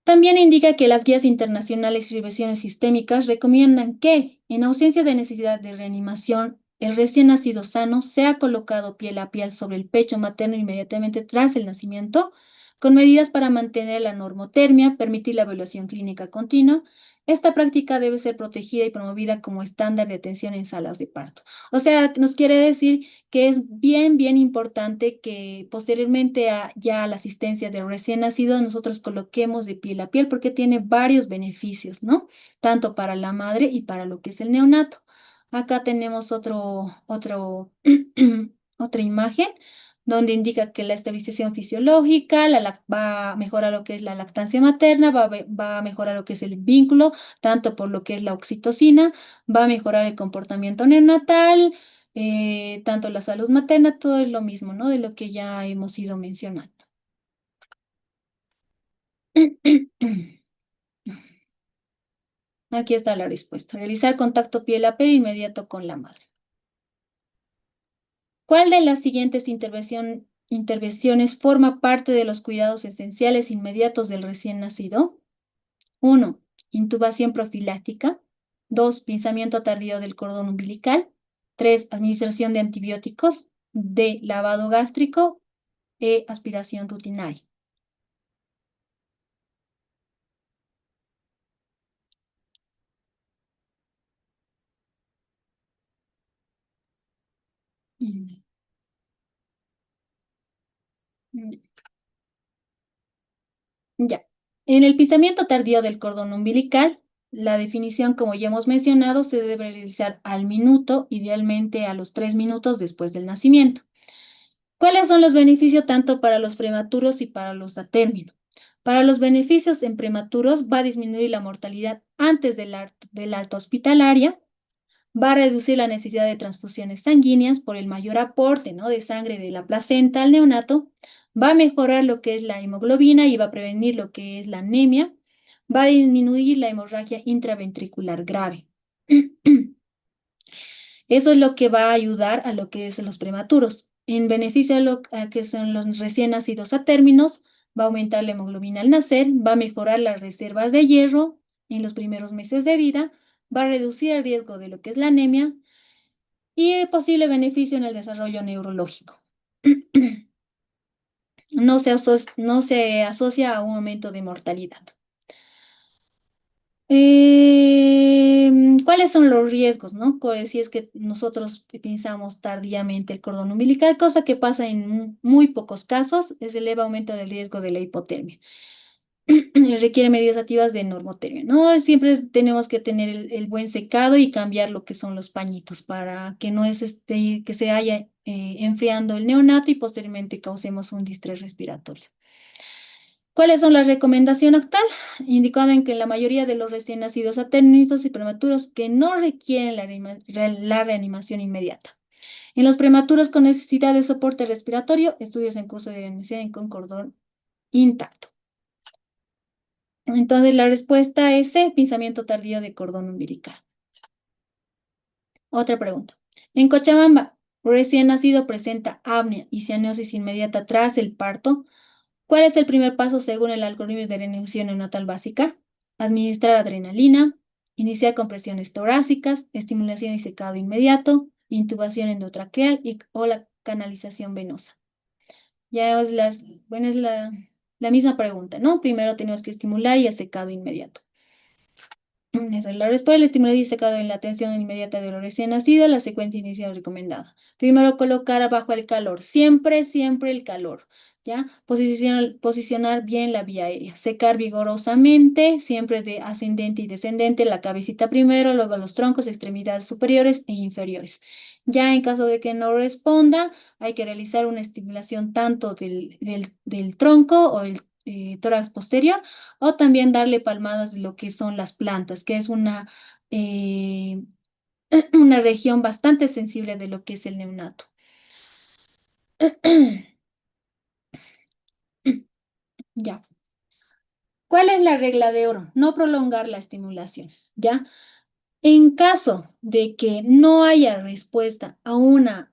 También indica que las guías internacionales y revisiones sistémicas recomiendan que, en ausencia de necesidad de reanimación, el recién nacido sano sea colocado piel a piel sobre el pecho materno inmediatamente tras el nacimiento, con medidas para mantener la normotermia, permitir la evaluación clínica continua. Esta práctica debe ser protegida y promovida como estándar de atención en salas de parto. O sea, nos quiere decir que es bien, bien importante que posteriormente a ya a la asistencia del recién nacido nosotros coloquemos de piel a piel porque tiene varios beneficios, ¿no? Tanto para la madre y para lo que es el neonato. Acá tenemos otra imagen donde indica que la estabilización fisiológica va a mejorar lo que es la lactancia materna, va a mejorar lo que es el vínculo, tanto por lo que es la oxitocina, va a mejorar el comportamiento neonatal, tanto la salud materna, todo es lo mismo, ¿no? De lo que ya hemos ido mencionando. Aquí está la respuesta. Realizar contacto piel a piel inmediato con la madre. ¿Cuál de las siguientes intervenciones forma parte de los cuidados esenciales inmediatos del recién nacido? 1. Intubación profiláctica. 2. Pinzamiento tardío del cordón umbilical. 3. Administración de antibióticos. D. Lavado gástrico. E. Aspiración rutinaria. Mm, mm, Ya. En el pinzamiento tardío del cordón umbilical, la definición, como ya hemos mencionado, se debe realizar al minuto, idealmente a los 3 minutos después del nacimiento. ¿Cuáles son los beneficios tanto para los prematuros y para los a término? Para los beneficios en prematuros va a disminuir la mortalidad antes del alta hospitalaria, va a reducir la necesidad de transfusiones sanguíneas por el mayor aporte, ¿no?, de sangre de la placenta al neonato, va a mejorar lo que es la hemoglobina y va a prevenir lo que es la anemia, va a disminuir la hemorragia intraventricular grave. Eso es lo que va a ayudar a lo que es los prematuros. En beneficio a que son los recién nacidos a términos, va a aumentar la hemoglobina al nacer, va a mejorar las reservas de hierro en los primeros meses de vida, va a reducir el riesgo de lo que es la anemia y posible beneficio en el desarrollo neurológico. No se asocia a un aumento de mortalidad. ¿Cuáles son los riesgos, no? Si es que nosotros pensamos tardíamente el cordón umbilical, cosa que pasa en muy pocos casos, es el leve aumento del riesgo de la hipotermia. Requiere medidas activas de normotermia, ¿no? Siempre tenemos que tener el buen secado y cambiar lo que son los pañitos para que no es que se haya enfriando el neonato y posteriormente causemos un distrés respiratorio. ¿Cuáles son las recomendaciones actual? Indicado en que la mayoría de los recién nacidos a términos y prematuros que no requieren la reanimación inmediata. En los prematuros con necesidad de soporte respiratorio, estudios en curso de reanimación con cordón intacto. Entonces la respuesta es C, pinzamiento tardío de cordón umbilical. Otra pregunta. En Cochabamba, recién nacido presenta apnea y cianosis inmediata tras el parto. ¿Cuál es el primer paso según el algoritmo de reanimación neonatal básica? Administrar adrenalina, iniciar compresiones torácicas, estimulación y secado inmediato, intubación endotraqueal o la canalización venosa. Ya es, bueno, es la misma pregunta, ¿no? Primero tenemos que estimular y el secado inmediato. Esa es la respuesta. El estímulo y secado en la atención inmediata de lo recién nacido, la secuencia inicial recomendada. Primero colocar bajo el calor, siempre, siempre el calor, ¿ya? Posicionar bien la vía aérea, secar vigorosamente, siempre de ascendente y descendente, la cabecita primero, luego los troncos, extremidades superiores e inferiores. Ya en caso de que no responda, hay que realizar una estimulación tanto del tronco o el tórax posterior, o también darle palmadas de lo que son las plantas, que es eh, una región bastante sensible de lo que es el neonato. Ya. ¿Cuál es la regla de oro? No prolongar la estimulación, ¿ya? En caso de que no haya respuesta a una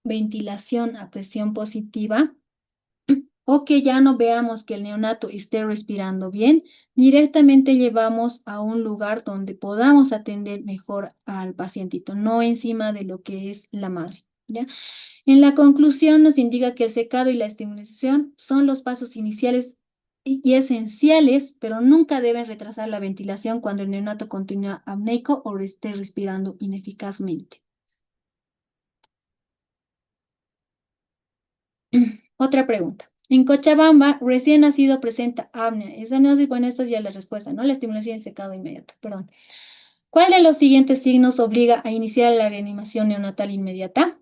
ventilación a presión positiva, o que ya no veamos que el neonato esté respirando bien, directamente llevamos a un lugar donde podamos atender mejor al pacientito, no encima de lo que es la madre, ¿ya? En la conclusión nos indica que el secado y la estimulación son los pasos iniciales y esenciales, pero nunca deben retrasar la ventilación cuando el neonato continúa apneico o esté respirando ineficazmente. Otra pregunta. En Cochabamba, recién nacido presenta apnea. Esa no es, bueno, esto es ya la respuesta, ¿no? La estimulación y secado inmediato, perdón. ¿Cuál de los siguientes signos obliga a iniciar la reanimación neonatal inmediata?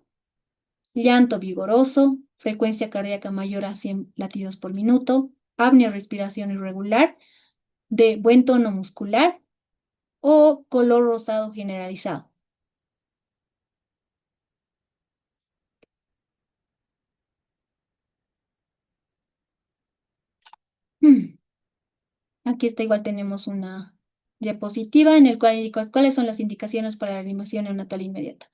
Llanto vigoroso, frecuencia cardíaca mayor a 100 latidos por minuto, apnea, respiración irregular, D, buen tono muscular o color rosado generalizado. Hmm. Aquí está, igual tenemos una diapositiva en el cual indica cuáles son las indicaciones para la reanimación neonatal inmediata.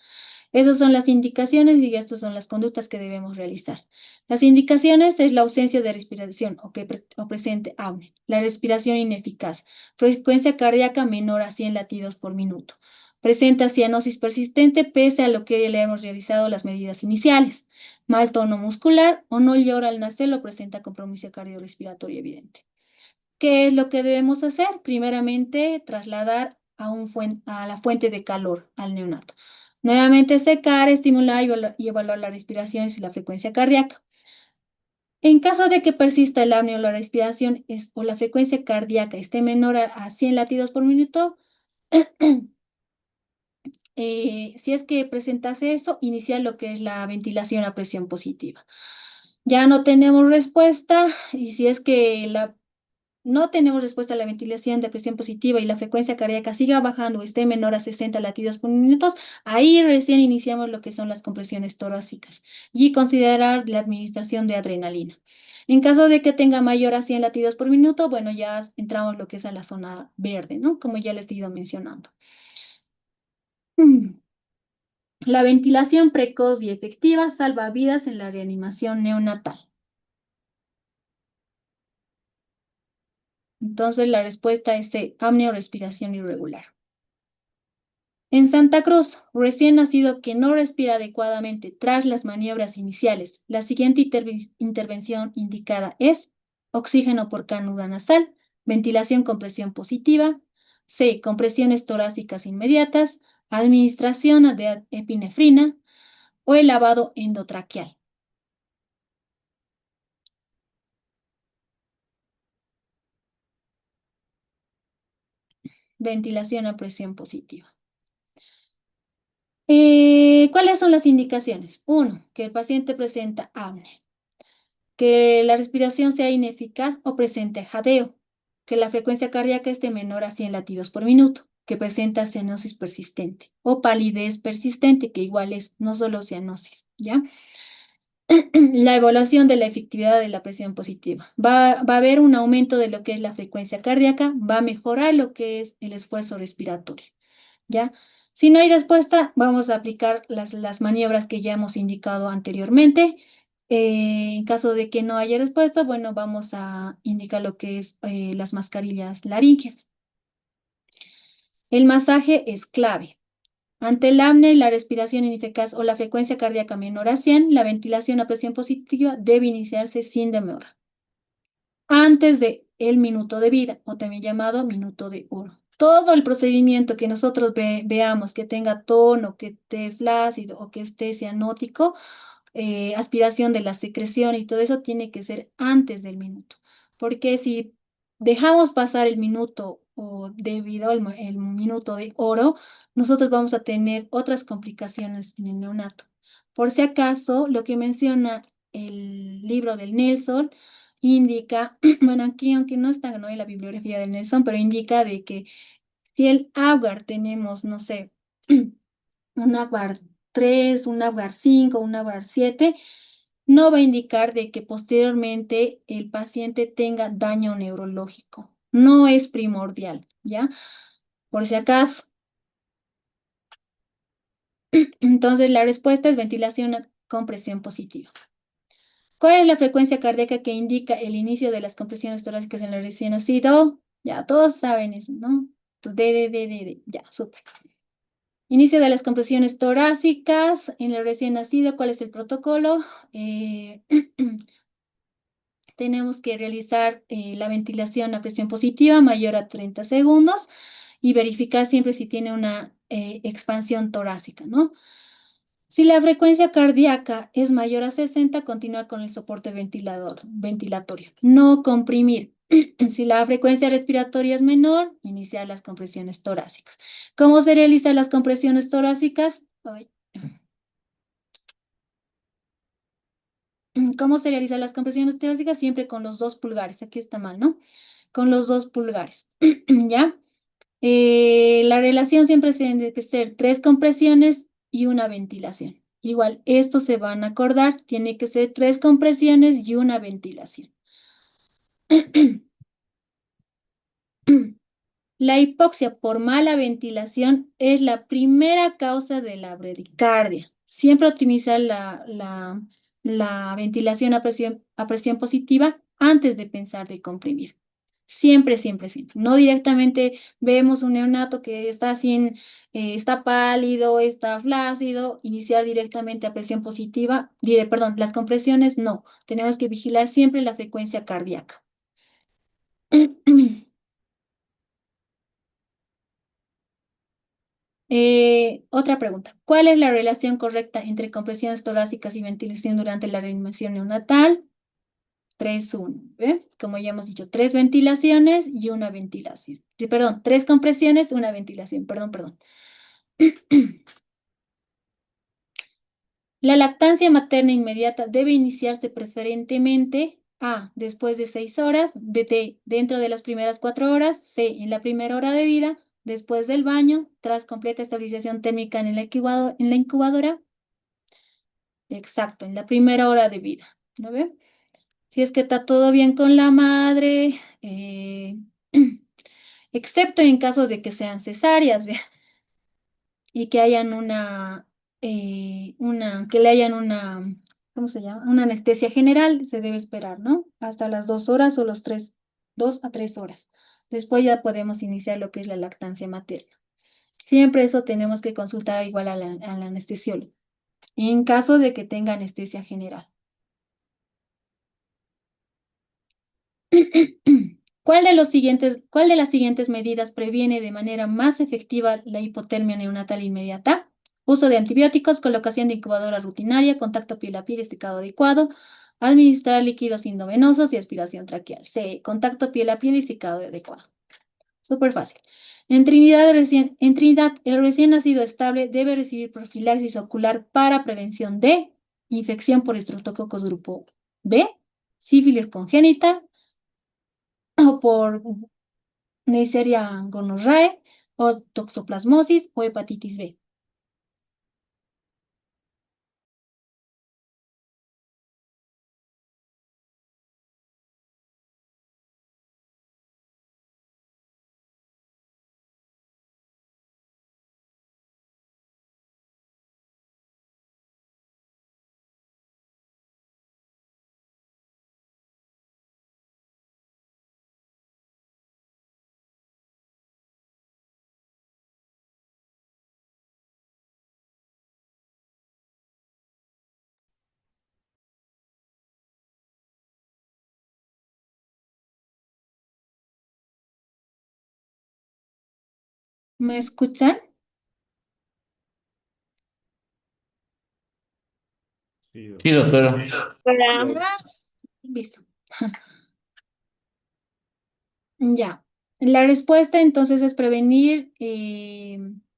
Esas son las indicaciones y estas son las conductas que debemos realizar. Las indicaciones es la ausencia de respiración o presente apnea, la respiración ineficaz, frecuencia cardíaca menor a 100 latidos por minuto, presenta cianosis persistente pese a lo que le hemos realizado las medidas iniciales, mal tono muscular o no llora al nacer o presenta compromiso cardiorrespiratorio evidente. ¿Qué es lo que debemos hacer? Primeramente, trasladar a la fuente de calor al neonato. Nuevamente secar, estimular y evaluar la respiración y la frecuencia cardíaca. En caso de que persista el apnea o la respiración o la frecuencia cardíaca esté menor a 100 latidos por minuto, si es que presentase eso, iniciar lo que es la ventilación a presión positiva. Ya no tenemos respuesta y si es que no tenemos respuesta a la ventilación de presión positiva y la frecuencia cardíaca siga bajando o esté menor a 60 latidos por minuto, ahí recién iniciamos lo que son las compresiones torácicas y considerar la administración de adrenalina. En caso de que tenga mayor a 100 latidos por minuto, bueno, ya entramos lo que es a la zona verde, ¿no? Como ya les he ido mencionando. Mm. La ventilación precoz y efectiva salva vidas en la reanimación neonatal. Entonces la respuesta es C, apnea o respiración irregular. En Santa Cruz, recién nacido que no respira adecuadamente tras las maniobras iniciales, la siguiente intervención indicada es oxígeno por canuda nasal, ventilación con presión positiva, C, compresiones torácicas inmediatas, administración de epinefrina o el lavado endotraqueal. Ventilación a presión positiva. ¿Cuáles son las indicaciones? Uno, que el paciente presenta apnea, que la respiración sea ineficaz o presente jadeo, que la frecuencia cardíaca esté menor a 100 latidos por minuto, que presenta cianosis persistente o palidez persistente, que igual es no solo cianosis, ¿ya? La evaluación de la efectividad de la presión positiva. Va a haber un aumento de lo que es la frecuencia cardíaca, va a mejorar lo que es el esfuerzo respiratorio, ¿ya? Si no hay respuesta, vamos a aplicar las maniobras que ya hemos indicado anteriormente. En caso de que no haya respuesta, bueno, vamos a indicar lo que es las mascarillas laringeas. El masaje es clave. Ante el apnea y la respiración ineficaz o la frecuencia cardíaca menor a 100, la ventilación a presión positiva debe iniciarse sin demora, antes de el minuto de vida, o también llamado minuto de oro. Todo el procedimiento que nosotros veamos que tenga tono, que esté flácido o que esté cianótico, aspiración de la secreción y todo eso tiene que ser antes del minuto. Porque si dejamos pasar el minuto o debido el minuto de oro, nosotros vamos a tener otras complicaciones en el neonato. Por si acaso, lo que menciona el libro del Nelson indica, bueno, aquí aunque no está, ¿no?, en la bibliografía del Nelson, pero indica de que si el agar tenemos, no sé, un agar 3, un agar 5, un agar 7, no va a indicar de que posteriormente el paciente tenga daño neurológico. No es primordial, ¿ya? Por si acaso. Entonces, la respuesta es ventilación con presión positiva. ¿Cuál es la frecuencia cardíaca que indica el inicio de las compresiones torácicas en el recién nacido? Ya, todos saben eso, ¿no? D, ya, súper. Inicio de las compresiones torácicas en el recién nacido. ¿Cuál es el protocolo? Eh, tenemos que realizar la ventilación a presión positiva mayor a 30 segundos y verificar siempre si tiene una expansión torácica, ¿no? Si la frecuencia cardíaca es mayor a 60, continuar con el soporte ventilatorio. No comprimir. Si la frecuencia respiratoria es menor, iniciar las compresiones torácicas. ¿Cómo se realizan las compresiones torácicas? Ay. ¿Cómo se realizan las compresiones torácicas? Siempre con los dos pulgares. Aquí está mal, ¿no? Con los dos pulgares. ¿Ya? La relación siempre tiene que ser 3 compresiones y una ventilación. Igual, estos se van a acordar, tiene que ser 3 compresiones y una ventilación. La hipoxia por mala ventilación es la primera causa de la bradicardia. Siempre optimizar la ventilación a presión positiva antes de pensar de comprimir. Siempre, siempre, siempre. No directamente vemos un neonato que está está pálido, está flácido, iniciar directamente a presión positiva, perdón, las compresiones no. Tenemos que vigilar siempre la frecuencia cardíaca. Otra pregunta. ¿Cuál es la relación correcta entre compresiones torácicas y ventilación durante la reanimación neonatal? 3-1, ¿ve? Como ya hemos dicho, 3 ventilaciones y una ventilación. Sí, perdón, 3 compresiones, una ventilación. Perdón, perdón. La lactancia materna inmediata debe iniciarse preferentemente A, después de 6 horas, B, dentro de las primeras 4 horas, C, en la primera hora de vida, después del baño, tras completa estabilización térmica en la incubadora. Exacto, en la primera hora de vida. ¿No ve? Si es que está todo bien con la madre, excepto en casos de que sean cesáreas y que hayan que le hayan ¿cómo se llama? Una anestesia general, se debe esperar, ¿no? Hasta las 2 horas o los 2 a 3 horas. Después ya podemos iniciar lo que es la lactancia materna. Siempre eso tenemos que consultar igual al anestesiólogo, en caso de que tenga anestesia general. ¿Cuál de las siguientes medidas previene de manera más efectiva la hipotermia neonatal inmediata? Uso de antibióticos, colocación de incubadora rutinaria, contacto piel a piel, esticado adecuado, administrar líquidos endovenosos y aspiración traqueal. C. Contacto piel a piel y esticado adecuado. Súper fácil. En Trinidad, el recién nacido estable debe recibir profilaxis ocular para prevención de infección por estreptococos grupo B, sífilis congénita, o por Neisseria gonorrhoeae o toxoplasmosis o hepatitis B. ¿Me escuchan? Sí, doctora. Hola. Listo. Ya. La respuesta entonces es prevenir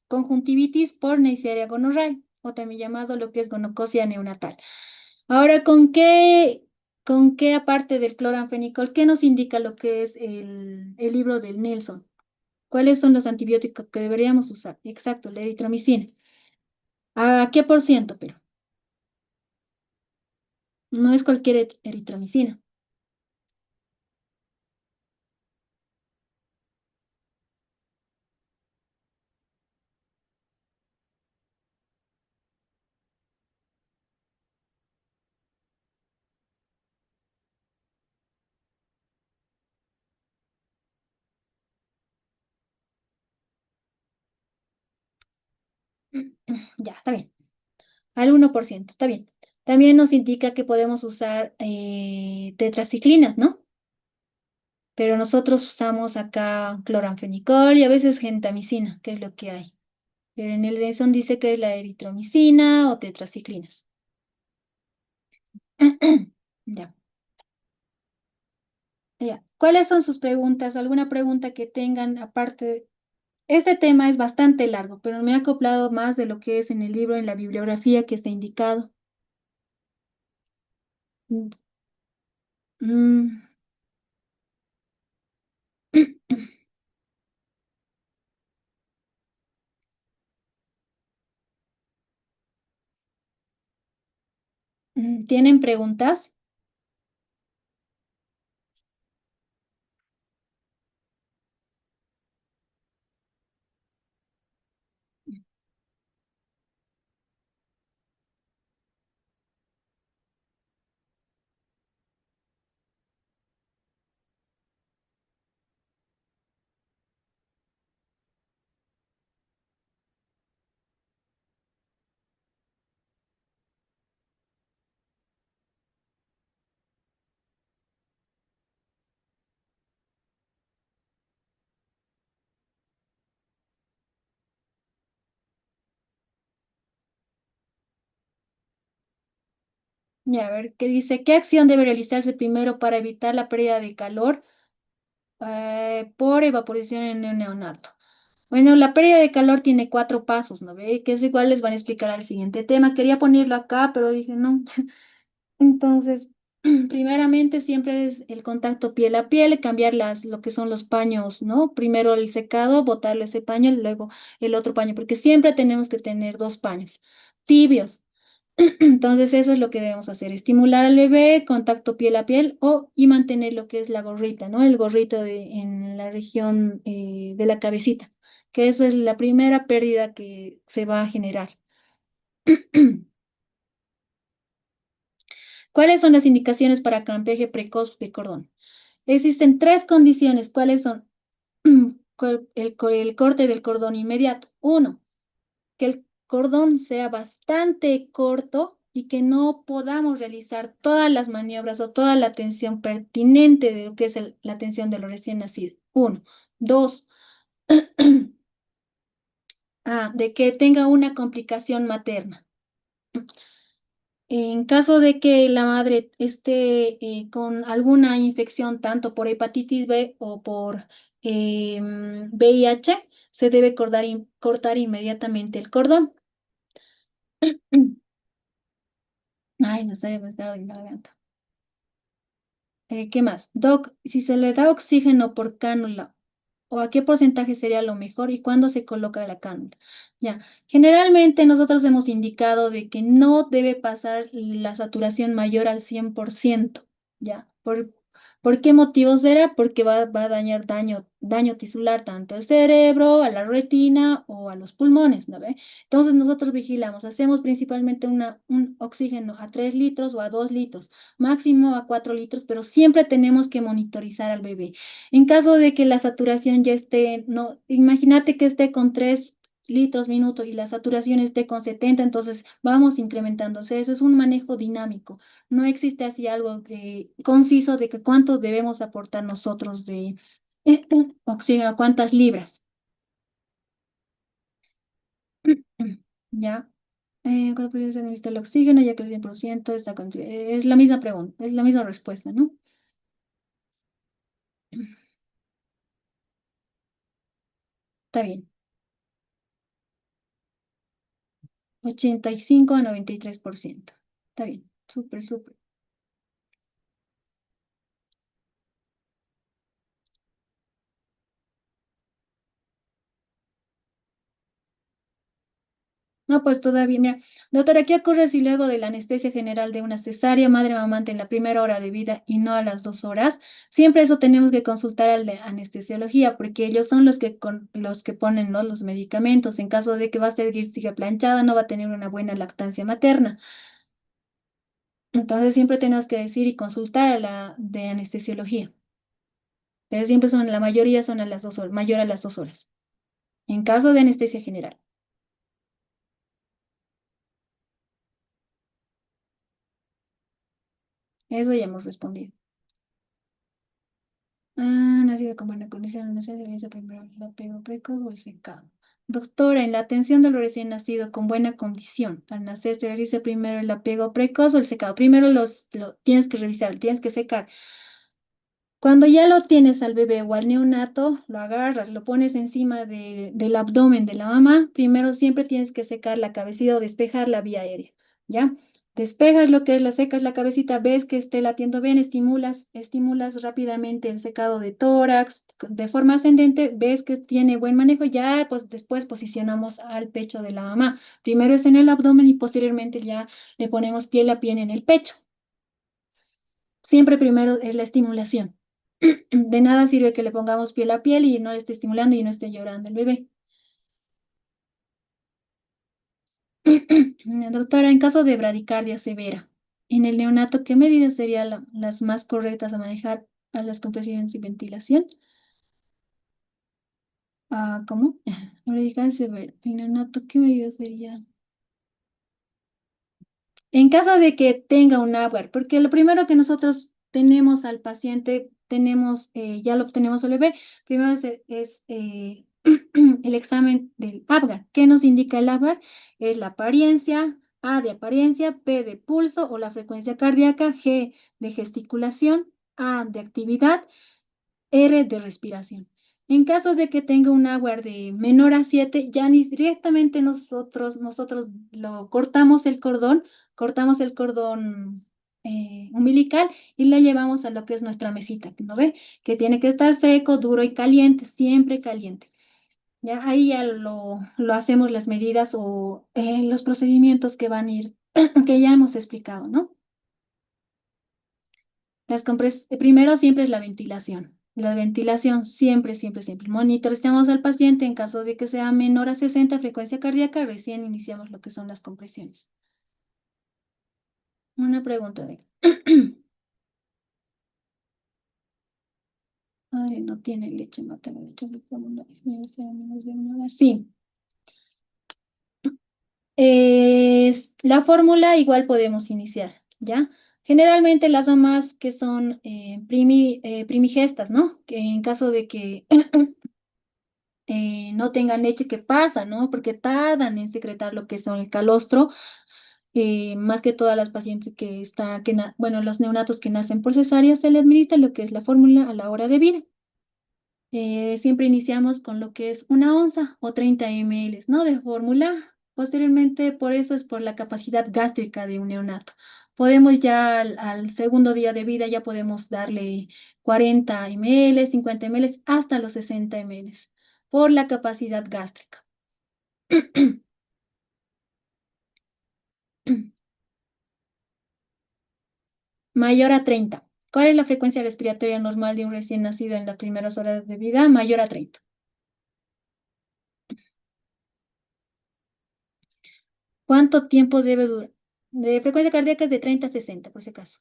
conjuntivitis por Neisseria gonorrhoeae, o también llamado lo que es gonocosia neonatal. Ahora, ¿con qué aparte del cloranfenicol, qué nos indica lo que es el libro del Nelson? ¿Cuáles son los antibióticos que deberíamos usar? Exacto, la eritromicina. ¿A qué por ciento? Pero no es cualquier eritromicina. Ya, está bien. Al 1%, está bien. También nos indica que podemos usar tetraciclinas, ¿no? Pero nosotros usamos acá cloranfenicol y a veces gentamicina, que es lo que hay. Pero en el Denson dice que es la eritromicina o tetraciclinas. Ya, ya. ¿Cuáles son sus preguntas? ¿Alguna pregunta que tengan aparte? Este tema es bastante largo, pero me he acoplado más de lo que es en el libro, en la bibliografía que está indicado. Mm, mm, ¿Tienen preguntas? Ya, a ver, ¿qué dice? ¿Qué acción debe realizarse primero para evitar la pérdida de calor por evaporización en el neonato? Bueno, la pérdida de calor tiene 4 pasos, ¿no ve? Que es igual les van a explicar al siguiente tema. Quería ponerlo acá, pero dije no. Entonces, primeramente siempre es el contacto piel a piel, cambiar lo que son los paños, ¿no? Primero el secado, botarle ese paño y luego el otro paño, porque siempre tenemos que tener 2 paños tibios. Entonces, eso es lo que debemos hacer, estimular al bebé, contacto piel a piel y mantener lo que es la gorrita, ¿no? El gorrito en la región de la cabecita, que esa es la primera pérdida que se va a generar. ¿Cuáles son las indicaciones para cambiaje precoz de cordón? Existen 3 condiciones. ¿Cuáles son? El corte del cordón inmediato. Uno, que el cordón sea bastante corto y que no podamos realizar todas las maniobras o toda la atención pertinente de lo que es la atención de los recién nacidos. Uno. Dos, de que tenga una complicación materna. En caso de que la madre esté con alguna infección, tanto por hepatitis B o por VIH, se debe cortar inmediatamente el cordón. Ay, no sé, me está doliendo la garganta. ¿Qué más? Doc, si se le da oxígeno por cánula, ¿o a qué porcentaje sería lo mejor y cuándo se coloca la cánula? Ya, generalmente nosotros hemos indicado de que no debe pasar la saturación mayor al 100%. ¿Ya? ¿Por qué motivo será? Porque va a dañar daño tisular tanto al cerebro, a la retina o a los pulmones, ¿no ve? Entonces nosotros vigilamos, hacemos principalmente un oxígeno a 3 litros o a 2 litros, máximo a 4 litros, pero siempre tenemos que monitorizar al bebé. En caso de que la saturación ya esté, no, imagínate que esté con 3 litros minuto y la saturación esté con 70, entonces vamos incrementando. O sea, eso es un manejo dinámico. No existe así algo conciso de que cuánto debemos aportar nosotros de oxígeno, cuántas libras. ¿Ya? ¿Cuál se necesita el oxígeno? Ya que el 100% es la misma pregunta, es la misma respuesta, ¿no? Está bien. 85 a 93%. Está bien. Súper, súper. No, pues todavía, mira, doctora, ¿qué ocurre si luego de la anestesia general de una cesárea, madre mamante en la primera hora de vida y no a las 2 horas? Siempre eso tenemos que consultar al de anestesiología, porque ellos son los que ponen, ¿no?, los medicamentos. En caso de que va a seguir siga planchada, no va a tener una buena lactancia materna. Entonces siempre tenemos que decir y consultar a la de anestesiología. Pero siempre la mayoría son a las 2 horas, mayor a las 2 horas. En caso de anestesia general. Eso ya hemos respondido. Nacido con buena condición, no sé si piensa primero el apego precoz o el secado. Doctora, en la atención del recién nacido con buena condición, al nacer se realiza primero el apego precoz o el secado. Primero lo tienes que revisar, tienes que secar. Cuando ya lo tienes al bebé o al neonato, lo agarras, lo pones encima del abdomen de la mamá. Primero siempre tienes que secar la cabecita o despejar la vía aérea, ¿ya? Despejas lo que es la secas la cabecita, ves que esté latiendo bien, estimulas rápidamente el secado de tórax de forma ascendente, ves que tiene buen manejo, ya pues después posicionamos al pecho de la mamá. Primero es en el abdomen y posteriormente ya le ponemos piel a piel en el pecho. Siempre primero es la estimulación. De nada sirve que le pongamos piel a piel y no le esté estimulando y no esté llorando el bebé. Doctora, en caso de bradicardia severa, en el neonato, ¿qué medidas serían las más correctas a manejar a las compresiones y ventilación? ¿Cómo? Bradicardia severa. En el neonato, ¿qué medidas serían? En caso de que tenga un Apgar, porque lo primero que nosotros tenemos al paciente, ya lo obtenemos al bebé, primero es el examen del Apgar. ¿Qué nos indica el Apgar? Es la apariencia, A de apariencia, P de pulso o la frecuencia cardíaca, G de gesticulación, A de actividad, R de respiración. En caso de que tenga un Apgar de menor a 7, ya ni directamente nosotros lo cortamos el cordón umbilical y la llevamos a lo que es nuestra mesita, ¿no ve? Que tiene que estar seco, duro y caliente, siempre caliente. Ya ahí ya lo hacemos las medidas o los procedimientos que van a ir, que ya hemos explicado, ¿no? Primero siempre es la ventilación. La ventilación siempre, siempre, siempre. Monitorizamos al paciente en caso de que sea menor a 60 frecuencia cardíaca, recién iniciamos lo que son las compresiones. Una pregunta de... Madre, no tiene leche, no tengo leche. Le pongo una disminución menos de una hora. Sí. La fórmula igual podemos iniciar, ¿ya? Generalmente las mamás que son primigestas, ¿no? Que en caso de que no tengan leche, ¿qué pasa, no? Porque tardan en secretar lo que son el calostro, más que todas las pacientes bueno, los neonatos que nacen por cesárea se les administra lo que es la fórmula a la hora de vida. Siempre iniciamos con lo que es 1 onza o 30 ml, ¿no? De fórmula. Posteriormente, por eso es por la capacidad gástrica de un neonato. Podemos ya al segundo día de vida, ya podemos darle 40 ml, 50 ml, hasta los 60 ml, por la capacidad gástrica. Mayor a 30. ¿Cuál es la frecuencia respiratoria normal de un recién nacido en las primeras horas de vida? Mayor a 30. ¿Cuánto tiempo debe durar? De frecuencia cardíaca es de 30 a 60, por si acaso.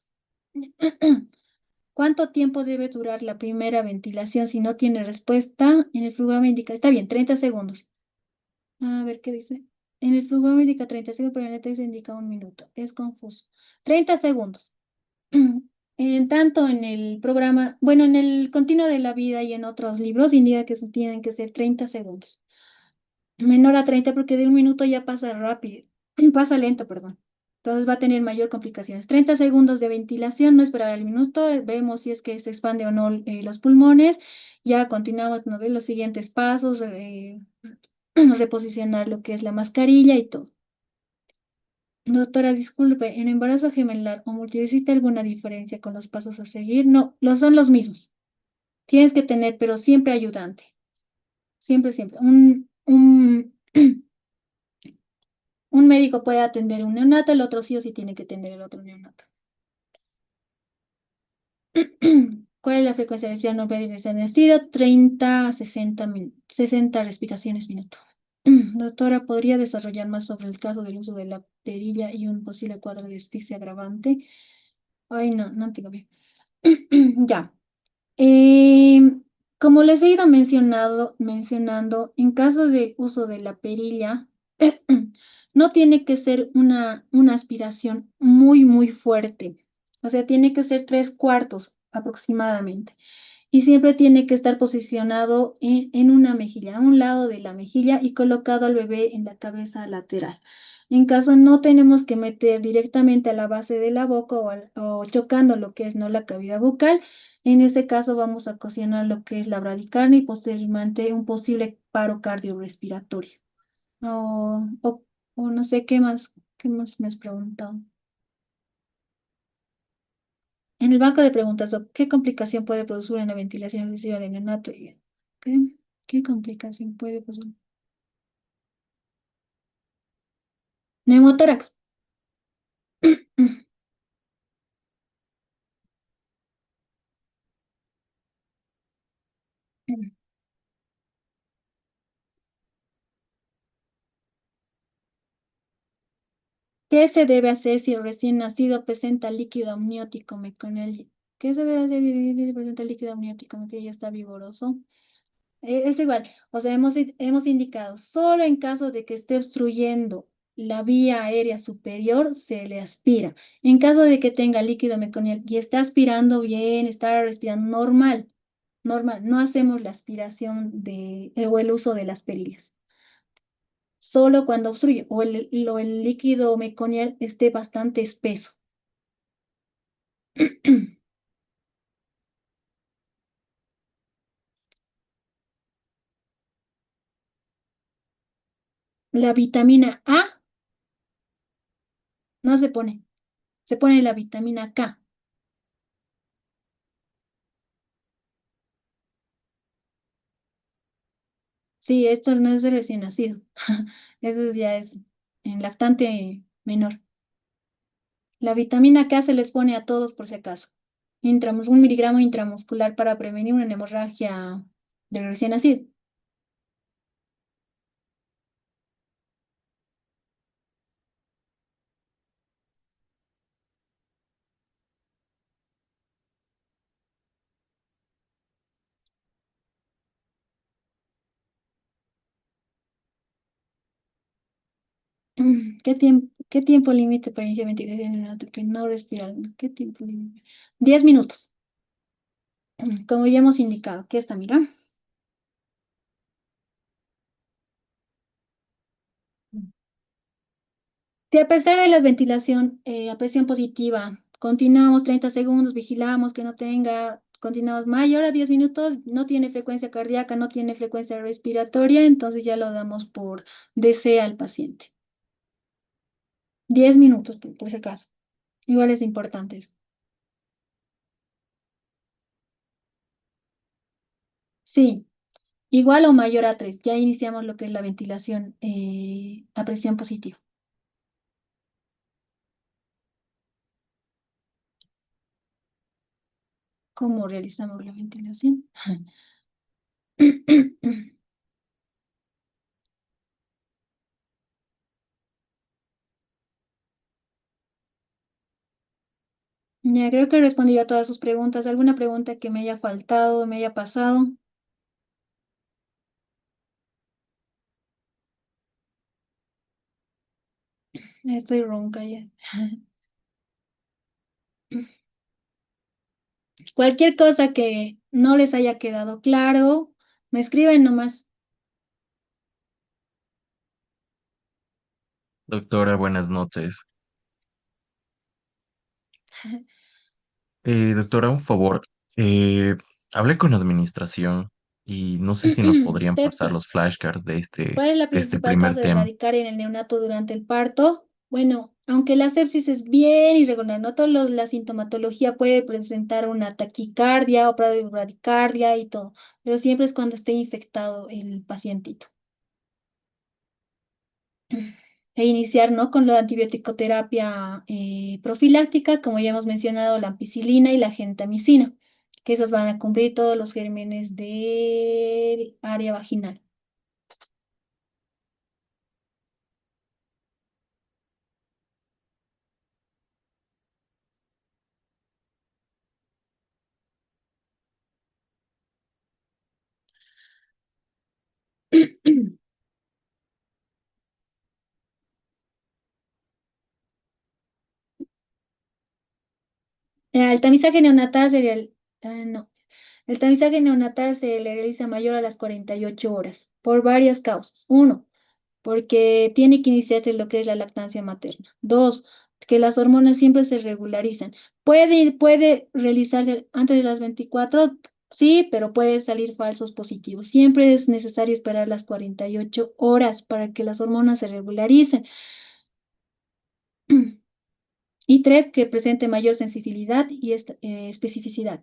¿Cuánto tiempo debe durar la primera ventilación si no tiene respuesta? En el flugame indica, está bien, 30 segundos. A ver qué dice. En el flugame indica 30 segundos, pero en el texto indica 1 minuto. Es confuso. 30 segundos. En tanto en el programa, bueno, en el continuo de la vida y en otros libros indica que tienen que ser 30 segundos. Menor a 30 porque de 1 minuto ya pasa rápido, pasa lento, perdón. Entonces va a tener mayor complicaciones. 30 segundos de ventilación, no esperar al minuto, vemos si es que se expande o no los pulmones. Ya continuamos, ¿no ve? Los siguientes pasos, reposicionar lo que es la mascarilla y todo. Doctora, disculpe, ¿en embarazo gemelar o múltiple existe alguna diferencia con los pasos a seguir? No, son los mismos. Tienes que tener, pero siempre ayudante. Siempre, siempre. Un médico puede atender un neonato, el otro sí o sí tiene que atender el otro neonato. ¿Cuál es la frecuencia respiratoria normal de nacido? 30 a 60 respiraciones minuto. Doctora, ¿podría desarrollar más sobre el caso del uso de la perilla y un posible cuadro de asfixia agravante? Ay, no, no tengo bien. Ya. Em, Como les he ido mencionando, en caso de uso de la perilla, no tiene que ser una aspiración muy, muy fuerte. O sea, tiene que ser 3/4 aproximadamente. Y siempre tiene que estar posicionado en una mejilla, a un lado de la mejilla y colocado al bebé en la cabeza lateral. En caso no tenemos que meter directamente a la base de la boca o chocando lo que es no la cavidad bucal. En este caso vamos a ocasionar lo que es la bradicardia y posteriormente un posible paro cardiorrespiratorio. O, o, o no sé qué más me has preguntado. En el banco de preguntas, Doc, ¿qué complicación puede producir una ventilación excesiva del neonato? ¿Qué, qué complicación puede producir? Neumotórax. ¿Qué se debe hacer si el recién nacido presenta líquido amniótico meconel? ¿Qué se debe hacer si presenta líquido amniótico meconel ya está vigoroso? Es igual, o sea, hemos indicado, solo en caso de que esté obstruyendo la vía aérea superior, se le aspira. En caso de que tenga líquido meconial y esté aspirando bien, está respirando normal, normal, no hacemos la aspiración o el uso de las perillas. Solo cuando obstruye o el líquido meconial esté bastante espeso. La vitamina A no se pone la vitamina K. Sí, esto no es de recién nacido. Eso ya es en lactante menor. La vitamina K se les pone a todos por si acaso. 1 miligramo intramuscular para prevenir una hemorragia del recién nacido. ¿Qué tiempo límite para iniciar ventilación en neonato que no respira? ¿Qué tiempo límite? 10 minutos. Como ya hemos indicado, aquí está, mira. Si a pesar de la ventilación a presión positiva, continuamos 30 segundos, vigilamos que no tenga, continuamos mayor a 10 minutos, no tiene frecuencia cardíaca, no tiene frecuencia respiratoria, entonces ya lo damos por DC al paciente. 10 minutos, por si acaso. Igual es importante eso. Sí, igual o mayor a 3. Ya iniciamos lo que es la ventilación a presión positiva. ¿Cómo realizamos la ventilación? Ya creo que he respondido a todas sus preguntas. ¿Alguna pregunta que me haya faltado, me haya pasado? Estoy ronca ya. Cualquier cosa que no les haya quedado claro, me escriben nomás. Doctora, buenas noches. Doctora, un favor. Eh, Hablé con administración y no sé si nos podrían pasar Sepsis. los flashcards de ¿Cuál es la este principal primer causa de tema. radicaria en el neonato durante el parto? Bueno, aunque la sepsis es bien irregular, no toda la sintomatología puede presentar una taquicardia o bradicardia y todo, pero siempre es cuando esté infectado el pacientito. E iniciar, ¿no? Con la antibiótico-terapia profiláctica, como ya hemos mencionado, la ampicilina y la gentamicina, que esas van a cubrir todos los gérmenes del área vaginal. El tamizaje neonatal sería no. El tamizaje neonatal se le realiza mayor a las 48 horas por varias causas. Uno, porque tiene que iniciarse lo que es la lactancia materna. Dos, que las hormonas siempre se regularizan. Puede realizarse antes de las 24, sí, pero puede salir falsos positivos. Siempre es necesario esperar las 48 horas para que las hormonas se regularicen. Y 3, que presente mayor sensibilidad y especificidad.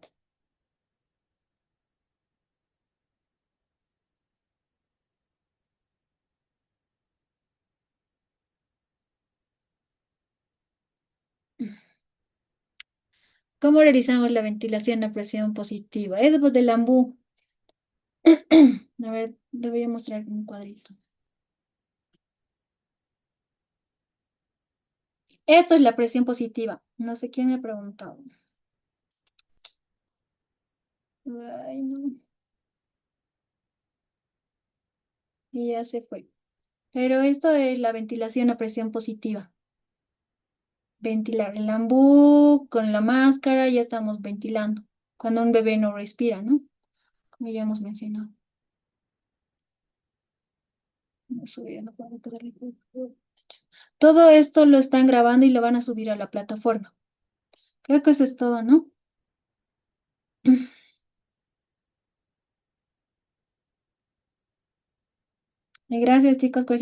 ¿Cómo realizamos la ventilación a presión positiva? Es del ambú. A ver, le voy a mostrar un cuadrito. Esto es la presión positiva. No sé quién me ha preguntado. Ay, no. Y ya se fue. Pero esto es la ventilación a presión positiva. Ventilar el ambú con la máscara, ya estamos ventilando. Cuando un bebé no respira, ¿no? Como ya hemos mencionado. No subí, no puedo pasarle. Todo esto lo están grabando y lo van a subir a la plataforma. Creo que eso es todo, ¿no? Gracias, chicos. Cualquier